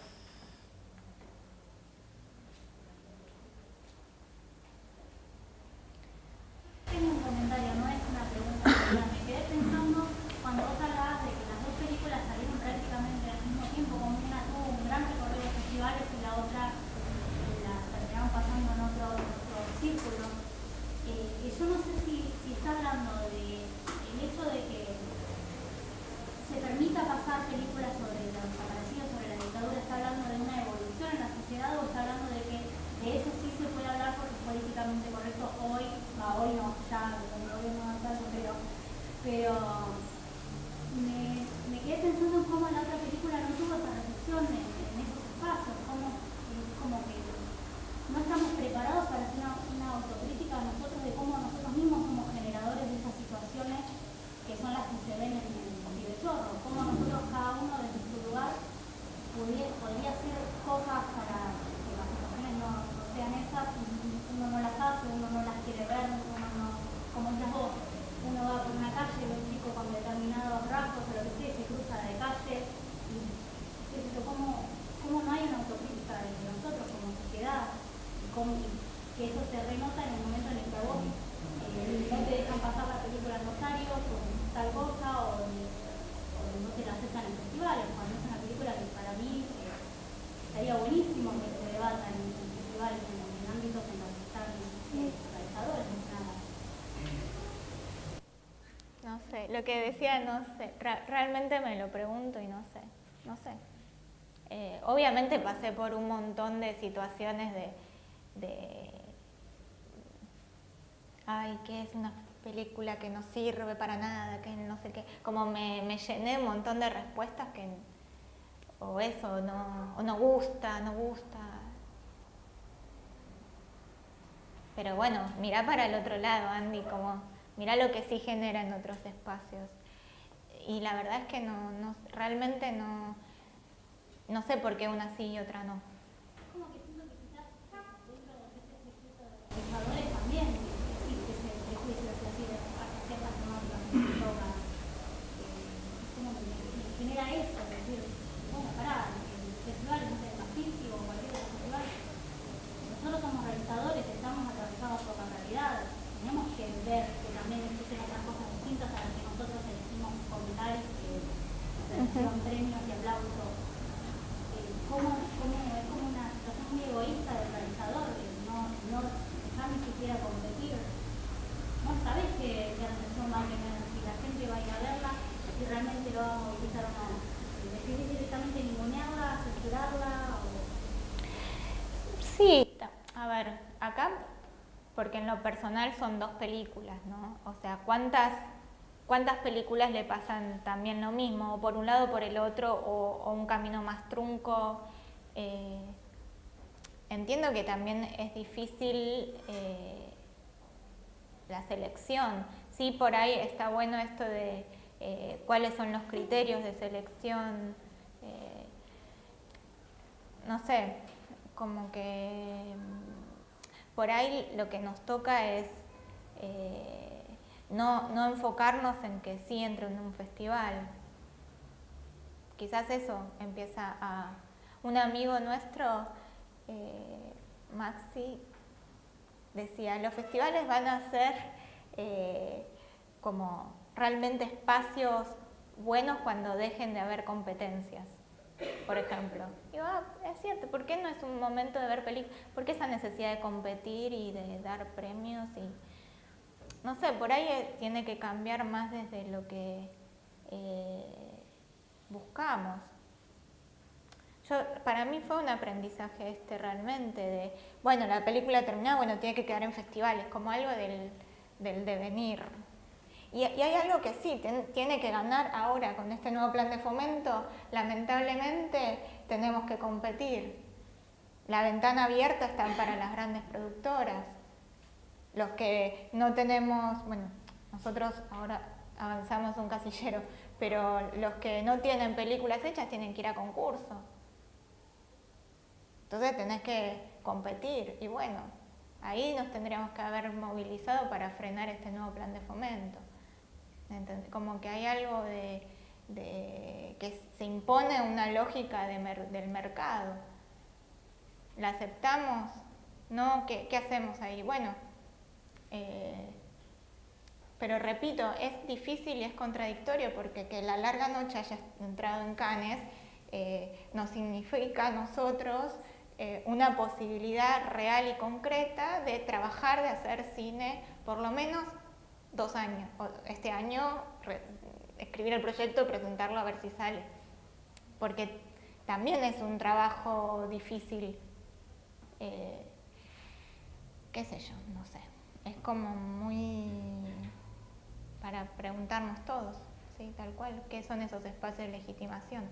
Tengo un comentario, no es una pregunta. Me quedé pensando cuando vos hablabas de que las dos películas salieron prácticamente al mismo tiempo, como una tuvo un gran recorrido de festivales y la otra la terminaron pasando en otro círculo. Yo no sé si está hablando de el hecho de que se permita pasar películas sobre los desaparecidos, sobre la dictadura, está hablando lo que decía, no sé, realmente me lo pregunto y no sé. Obviamente pasé por un montón de situaciones de ay, que es una película que no sirve para nada, que no sé qué, como me llené un montón de respuestas que o eso, o no gusta. Pero bueno, mirá para el otro lado, Andy, como mirá lo que sí genera en otros espacios. Y la verdad es que realmente no sé por qué una sí y otra no. Como que siento que quizás dentro de ese circuito de realizadores también existe ese prejuicio hacia ciertas temáticas que se tocan. Es como que me genera eso, es decir, bueno, pará, el festival es de Bafisi o cualquier otro festival. Nosotros somos realizadores, estamos atravesados por la realidad. Tenemos que ver que también existen otras cosas distintas a las que nosotros elegimos comentar y que reciban premios y aplausos. Es como una situación muy egoísta del realizador, que no dejar ni siquiera competir. No sabes qué recepción va a tener, si la gente va a ir a verla, si realmente lo va a movilizar o no. Decidir directamente ningunearla, censurarla o... Sí, a ver, acá, porque en lo personal son 2 películas, ¿no? O sea, ¿cuántas películas le pasan también lo mismo, o por un lado o por el otro, o un camino más trunco? Entiendo que también es difícil la selección. Sí, por ahí está bueno esto de cuáles son los criterios de selección. No sé, como que por ahí lo que nos toca es no enfocarnos en que sí entre en un festival. Quizás eso empieza a... Un amigo nuestro, Maxi, decía, los festivales van a ser como realmente espacios buenos cuando dejen de haber competencias, por ejemplo. Digo, es cierto, ¿por qué no es un momento de ver películas? ¿Por qué esa necesidad de competir y de dar premios? Y no sé, por ahí tiene que cambiar más desde lo que buscamos. Para mí fue un aprendizaje realmente de, bueno, la película terminada, bueno, tiene que quedar en festivales, como algo del devenir. Y hay algo que sí, tiene que ganar ahora con este nuevo plan de fomento, lamentablemente tenemos que competir. La ventana abierta está para las grandes productoras. Los que no tenemos, bueno, nosotros ahora avanzamos un casillero, pero los que no tienen películas hechas tienen que ir a concurso. Entonces tenés que competir y bueno, ahí nos tendríamos que haber movilizado para frenar este nuevo plan de fomento. Como que hay algo de que se impone una lógica del mercado. ¿La aceptamos? ¿No? ¿Qué hacemos ahí? Bueno, pero repito, es difícil y es contradictorio porque que La Larga Noche haya entrado en Cannes no significa a nosotros una posibilidad real y concreta de trabajar, de hacer cine por lo menos 2 años. Este año escribir el proyecto, presentarlo a ver si sale. Porque también es un trabajo difícil, qué sé yo, no sé. Es como muy para preguntarnos todos, ¿sí? Tal cual, ¿qué son esos espacios de legitimación?